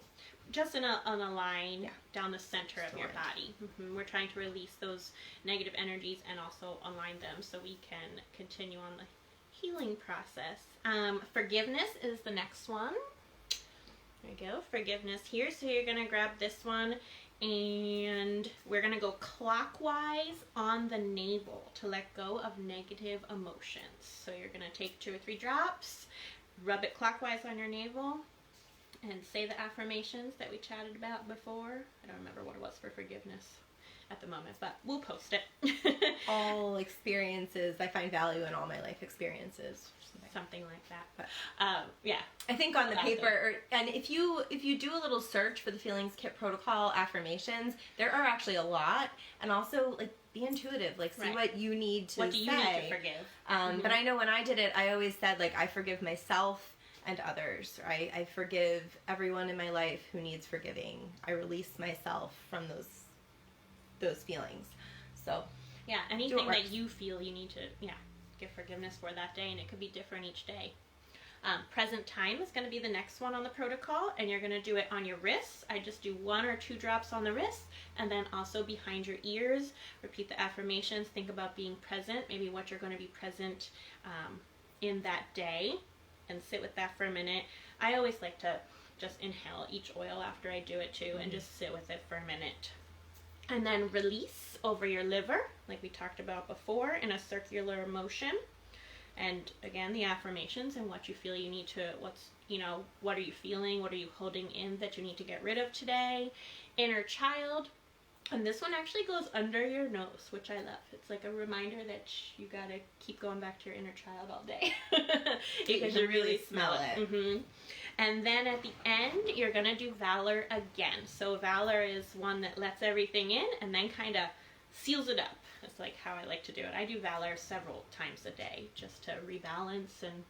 Just on a line down the center of your body. We're trying to release those negative energies and also align them so we can continue on the healing process. Forgiveness is the next one. There you go, forgiveness here. So you're going to grab this one and we're going to go clockwise on the navel to let go of negative emotions. So you're going to take 2 or 3 drops, rub it clockwise on your navel, and say the affirmations that we chatted about before. I don't remember what it was for forgiveness at the moment, but we'll post it. All experiences, I find value in all my life experiences. Something like that. But, yeah. I think on the paper, and if you do a little search for the Feelings Kit Protocol affirmations, there are actually a lot. And also, like, be intuitive. Like, see what you need to say. What do you need to forgive? But I know when I did it, I always said, like, I forgive myself and others, right? I forgive everyone in my life who needs forgiving. I release myself from those feelings. So, yeah, anything that you feel you need to, give forgiveness for that day, and it could be different each day. Present time is going to be the next one on the protocol, and you're going to do it on your wrists. I just do 1 or 2 drops on the wrist, and then also behind your ears. Repeat the affirmations. Think about being present, maybe what you're going to be present in that day, and sit with that for a minute. I always like to just inhale each oil after I do it too, and just sit with it for a minute. And then release over your liver, like we talked about before, in a circular motion. And again, the affirmations and what you feel you need to, what are you feeling? What are you holding in that you need to get rid of today? Inner child. And this one actually goes under your nose, which I love. It's like a reminder that you gotta keep going back to your inner child all day. Because you really smell it. And then at the end, you're gonna do Valor again. So Valor is one that lets everything in and then kind of seals it up. That's like how I like to do it. I do Valor several times a day just to rebalance and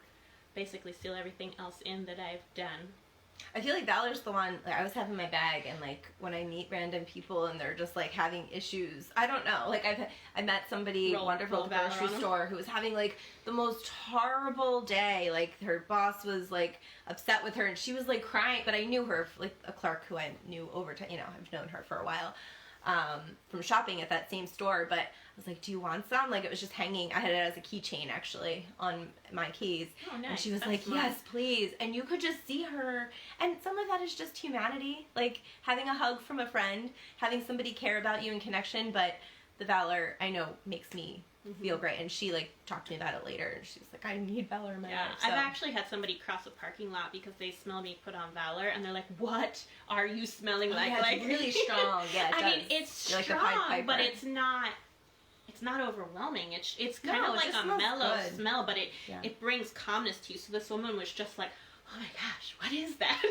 basically seal everything else in that I've done. I feel like Valor's the one, like, I always have in my bag, and like when I meet random people and they're just like having issues, I don't know, like I met somebody wonderful at the grocery store who was having like the most horrible day. Like her boss was like upset with her and she was like crying, but I knew her, like a clerk who I knew over time, I've known her for a while from shopping at that same store. But I was like, do you want some? Like, it was just hanging. I had it as a keychain actually on my keys. Oh, nice. And she was like, yes, please. And you could just see her. And some of that is just humanity, like having a hug from a friend, having somebody care about you in connection. But the Valor, I know, makes me feel great. And she like talked to me about it later, and she was like, I need Valor in my life. So. I've actually had somebody cross a parking lot because they smell me put on Valor, and they're like, what are you smelling like? Yeah, like it's really strong. Yeah, it I does. mean, it's You're strong, like but it's not overwhelming. It's kind of like a mellow smell, but it brings calmness to you. So this woman was just like, oh my gosh, what is that?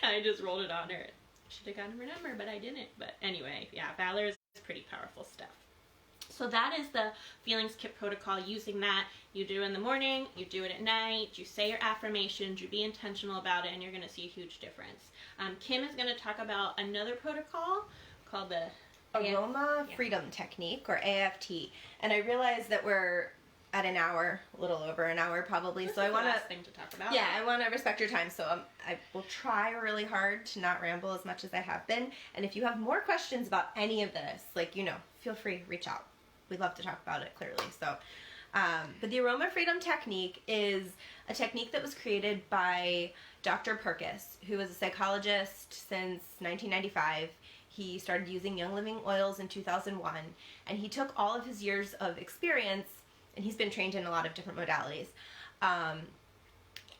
And I just rolled it on her. Should have gotten her number, but I didn't. But anyway, yeah, Valor is pretty powerful stuff. So that is the Feelings Kit Protocol. Using that, you do it in the morning, you do it at night, you say your affirmations, you be intentional about it, and you're going to see a huge difference. Kim is going to talk about another protocol called the Aroma Freedom Technique, or AFT. And I realize that we're at an hour, a little over an hour probably. This so I want to thing to talk about. Yeah, I want to respect your time. So I will try really hard to not ramble as much as I have been. And if you have more questions about any of this, like, feel free to reach out. We'd love to talk about it clearly. So, but the Aroma Freedom Technique is a technique that was created by Dr. Perkis, who was a psychologist since 1995. He started using Young Living oils in 2001, and he took all of his years of experience, and he's been trained in a lot of different modalities,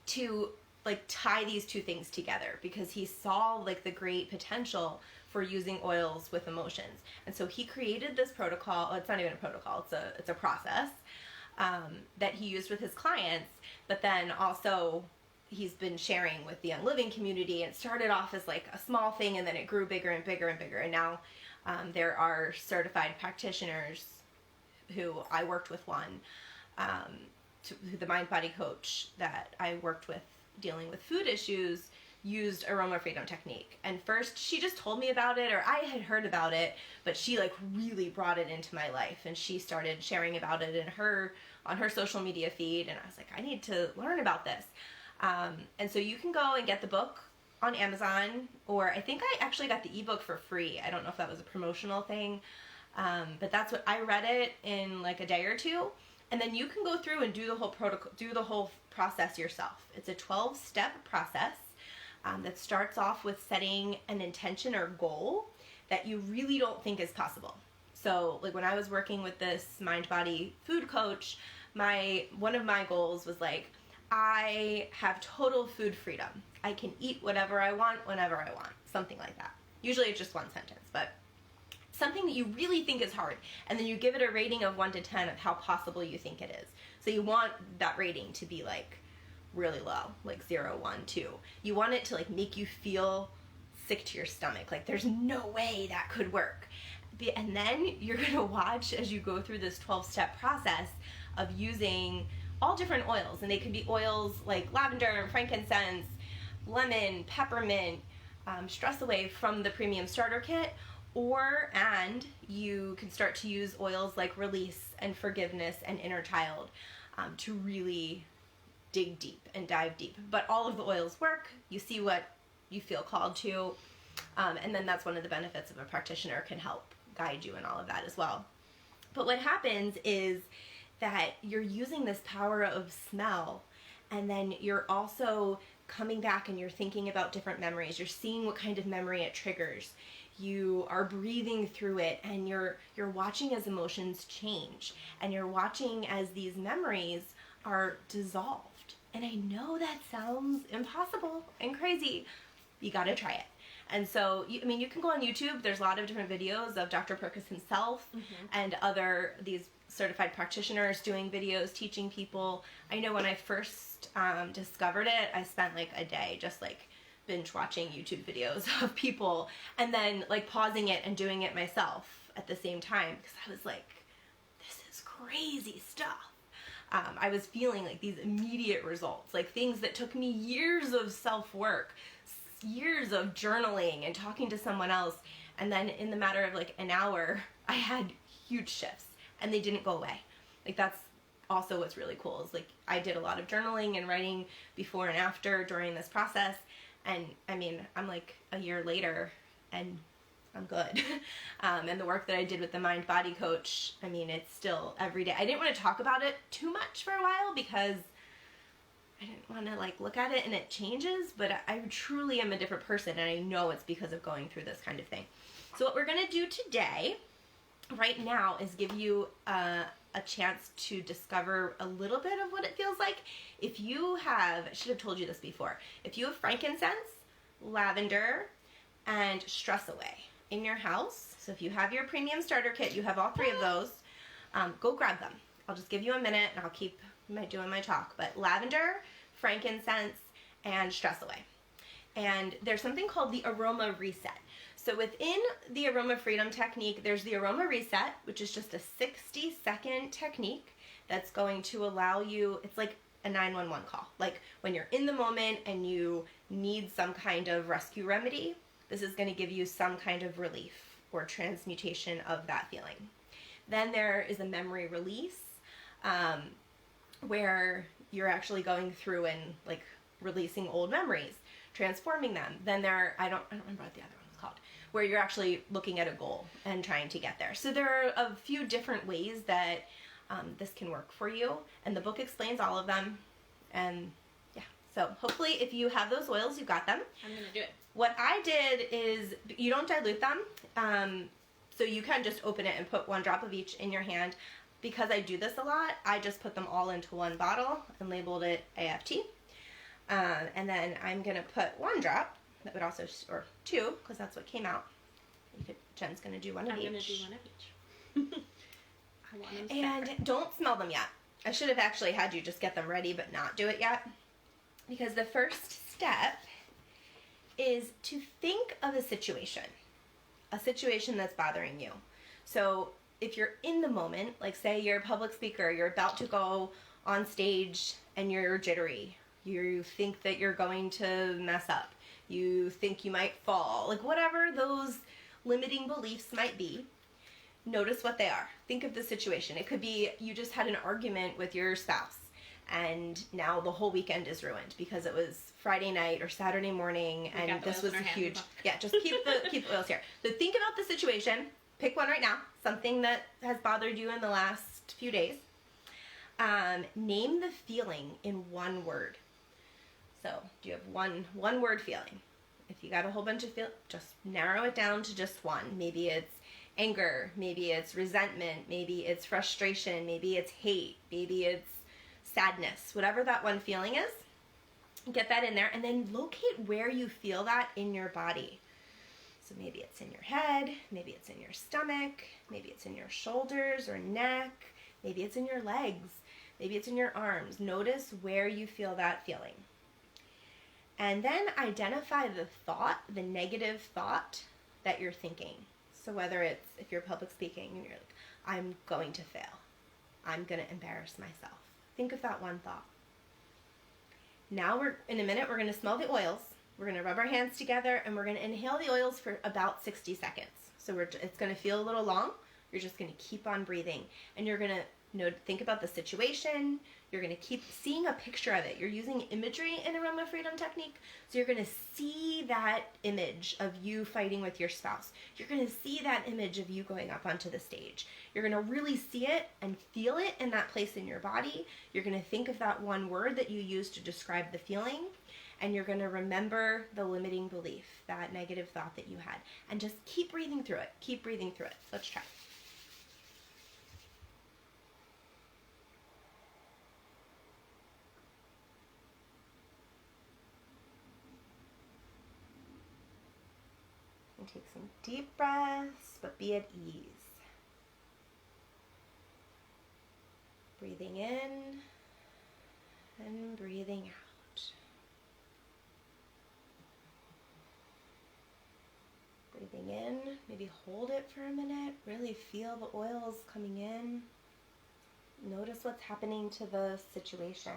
to like tie these two things together, because he saw like the great potential for using oils with emotions. And so he created this protocol. It's not even a protocol, it's a process that he used with his clients, but then also he's been sharing with the Young Living community. And it started off as like a small thing, and then it grew bigger and bigger and bigger. And now there are certified practitioners who I worked with one, the mind body coach that I worked with dealing with food issues used Aroma Freedom Technique. And first she just told me about it, or I had heard about it, but she like really brought it into my life, and she started sharing about it on her social media feed. And I was like, I need to learn about this. And so you can go and get the book on Amazon, or I think I actually got the ebook for free. I don't know if that was a promotional thing, but that's what I read it in like a day or two. And then you can go through and do the whole protocol, do the whole process yourself. It's a 12-step process that starts off with setting an intention or goal that you really don't think is possible. So like when I was working with this mind body food coach, one of my goals was like, I have total food freedom. I can eat whatever I want, whenever I want, something like that. Usually it's just one sentence, but something that you really think is hard, and then you give it a rating of 1 to 10 of how possible you think it is. So you want that rating to be like really low, like 0, 1, 2. You want it to like make you feel sick to your stomach, like there's no way that could work. And then you're gonna watch as you go through this 12-step process of using all different oils, and they could be oils like lavender, frankincense, lemon, peppermint, stress away from the premium starter kit, and you can start to use oils like release and forgiveness and inner child to really dig deep and dive deep. But all of the oils work. You see what you feel called to, and then that's one of the benefits of a practitioner, can help guide you in all of that as well. But what happens is that you're using this power of smell, and then you're also coming back and you're thinking about different memories. You're seeing what kind of memory it triggers. You are breathing through it, and you're watching as emotions change, and you're watching as these memories are dissolved. And I know that sounds impossible and crazy. You gotta try it. And so, you can go on YouTube. There's a lot of different videos of Dr. Perkins himself and these certified practitioners doing videos, teaching people. I know when I first discovered it, I spent like a day just like binge watching YouTube videos of people, and then like pausing it and doing it myself at the same time, because I was like, this is crazy stuff. I was feeling like these immediate results, like things that took me years of self-work, years of journaling and talking to someone else, and then in the matter of like an hour, I had huge shifts, and they didn't go away. Like that's also what's really cool, is like I did a lot of journaling and writing before and after during this process, and I'm like a year later and I'm good. And the work that I did with the mind body coach, it's still every day. I didn't want to talk about it too much for a while because I didn't want to like look at it and it changes, but I truly am a different person, and I know it's because of going through this kind of thing. So what we're going to do today, right now, is give you a chance to discover a little bit of what it feels like. If you have, I should have told you this before, if you have frankincense, lavender, and stress away in your house, so if you have your premium starter kit, you have all three of those, go grab them. I'll just give you a minute and I'll keep doing my talk. But lavender, frankincense, and stress away. And there's something called the Aroma Reset. So within the Aroma Freedom Technique, there's the Aroma Reset, which is just a 60-second technique that's going to allow you, it's like a 911 call. Like when you're in the moment and you need some kind of rescue remedy, this is going to give you some kind of relief or transmutation of that feeling. Then there is a memory release, where you're actually going through and like releasing old memories, transforming them. Then I don't remember what the other one was called, where you're actually looking at a goal and trying to get there. So there are a few different ways that this can work for you, and the book explains all of them. And yeah, so hopefully if you have those oils, you got them. I'm gonna do it. What I did is, you don't dilute them, so you can just open it and put 1 drop of each in your hand. Because I do this a lot, I just put them all into 1 bottle and labeled it AFT. And then I'm going to put 1 drop, that would also, or 2, because that's what came out, Jen's going to do one of I'm each. going to do one of each. I want them And separate. don't smell them yet. I should have actually had you just get them ready but not do it yet. Because the first step is to think of a situation that's bothering you. So if you're in the moment, like say you're a public speaker, you're about to go on stage and you're jittery, you think that you're going to mess up, you think you might fall, like whatever those limiting beliefs might be, notice what they are. Think of the situation. It could be you just had an argument with your spouse and now the whole weekend is ruined because it was Friday night or Saturday morning and this was a huge, just keep the oils here. So think about the situation. Pick one right now, something that has bothered you in the last few days. Name the feeling in one word. So do you have one word feeling? If you got a whole bunch of just narrow it down to just one. Maybe it's anger, maybe it's resentment, maybe it's frustration, maybe it's hate, maybe it's sadness, whatever that one feeling is, get that in there and then locate where you feel that in your body. So maybe it's in your head, maybe it's in your stomach, maybe it's in your shoulders or neck, maybe it's in your legs, maybe it's in your arms. Notice where you feel that feeling. And then identify the thought, the negative thought that you're thinking. So whether it's, if you're public speaking and you're like, I'm going to fail, I'm going to embarrass myself. Think of that one thought. Now in a minute, we're going to smell the oils. We're going to rub our hands together and we're going to inhale the oils for about 60 seconds. So it's going to feel a little long. You're just going to keep on breathing and you're going to think about the situation. You're going to keep seeing a picture of it. You're using imagery in Aroma Freedom Technique. So you're going to see that image of you fighting with your spouse. You're going to see that image of you going up onto the stage. You're going to really see it and feel it in that place in your body. You're going to think of that one word that you used to describe the feeling. And you're going to remember the limiting belief, that negative thought that you had. And just keep breathing through it. Keep breathing through it. Let's try. And take some deep breaths, but be at ease. Breathing in and breathing out. Breathing in, maybe hold it for a minute. Really feel the oils coming in. Notice what's happening to the situation.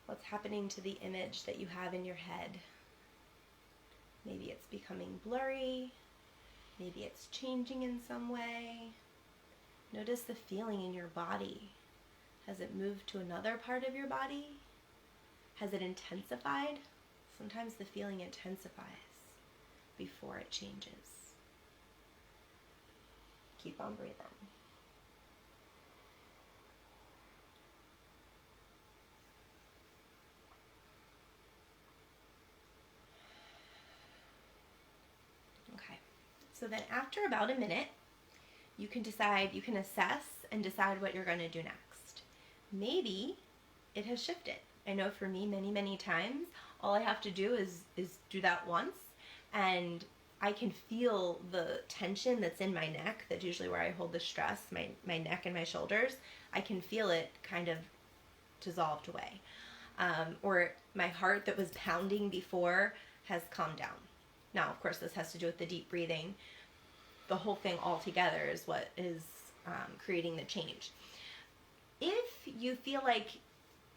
What's happening to the image that you have in your head. Maybe it's becoming blurry. Maybe it's changing in some way. Notice the feeling in your body. Has it moved to another part of your body? Has it intensified? Sometimes the feeling intensifies before it changes. Keep on breathing. Okay, so then after about a minute, you can assess and decide what you're going to do next. Maybe it has shifted. I know for me, many, many times, all I have to do is do that once, and I can feel the tension that's in my neck. That's usually where I hold the stress, my neck and my shoulders. I can feel it kind of dissolved away. Or my heart that was pounding before has calmed down. Now, of course, this has to do with the deep breathing. The whole thing all together is what is creating the change. If you feel like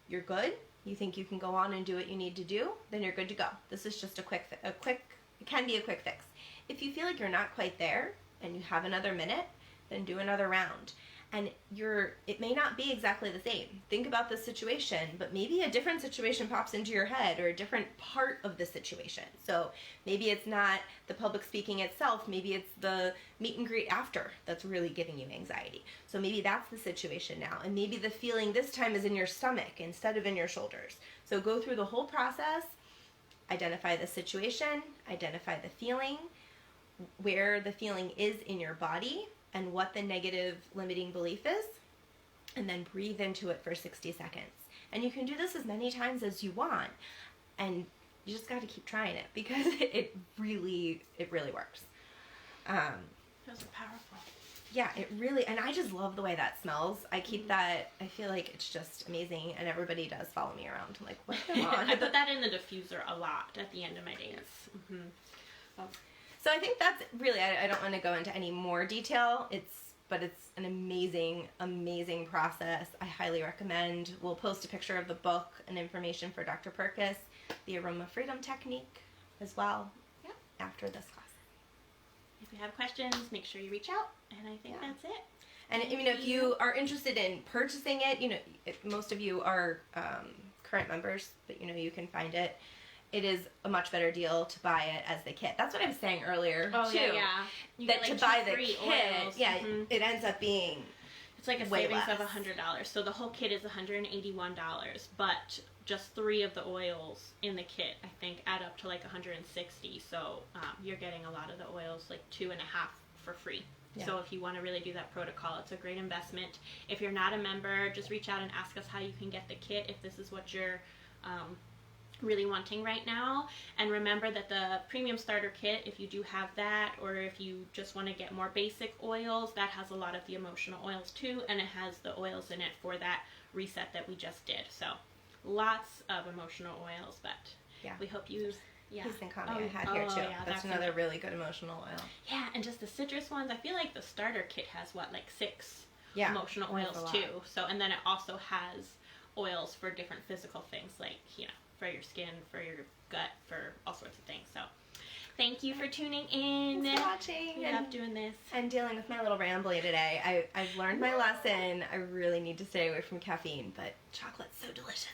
you're good, you think you can go on and do what you need to do, then you're good to go. This is just it can be a quick fix. If you feel like you're not quite there and you have another minute, then do another round. And it may not be exactly the same. Think about the situation, but maybe a different situation pops into your head or a different part of the situation. So maybe it's not the public speaking itself, maybe it's the meet and greet after that's really giving you anxiety. So maybe that's the situation now. And maybe the feeling this time is in your stomach instead of in your shoulders. So go through the whole process, identify the situation, identify the feeling, where the feeling is in your body, and what the negative limiting belief is, and then breathe into it for 60 seconds. And you can do this as many times as you want. And you just got to keep trying it because it really works. Those are powerful. Yeah, it really, and I just love the way that smells. I keep that, I feel like it's just amazing, and everybody does follow me around. I'm like, what's going on? I put that in the diffuser a lot at the end of my days. Mm-hmm. Oh. So I think that's really, I don't want to go into any more detail. But it's an amazing process. I highly recommend. We'll post a picture of the book and information for Dr. Perkis, the Aroma Freedom Technique as well, after this class. If you have questions, make sure you reach out, and I think that's it. And if you are interested in purchasing it, most of you are current members, but you can find it. It is a much better deal to buy it as the kit. That's what I was saying earlier too. Yeah. You that get, like, to buy 2 the free kit, oils. It ends up being it's like a way savings less. of $100. So the whole kit is $181, but just 3 of the oils in the kit, I think, add up to like $160. So you're getting a lot of the oils, like 2.5 for free. Yeah. So if you want to really do that protocol, it's a great investment. If you're not a member, just reach out and ask us how you can get the kit if this is what you're really wanting right now. And remember that the premium starter kit, if you do have that, or if you just want to get more basic oils, that has a lot of the emotional oils too, and it has the oils in it for that reset that we just did. So lots of emotional oils, but we hope you Peace and Calming I had here too. Yeah, that's another really good emotional oil. Yeah, and just the citrus ones. I feel like the starter kit has like 6 yeah, emotional oils too. So, and then it also has oils for different physical things, like for your skin, for your gut, for all sorts of things. So thank you for tuning in. Thanks for watching. We love doing this. And dealing with my little rambly today. I've learned my lesson. I really need to stay away from caffeine, but chocolate's so delicious.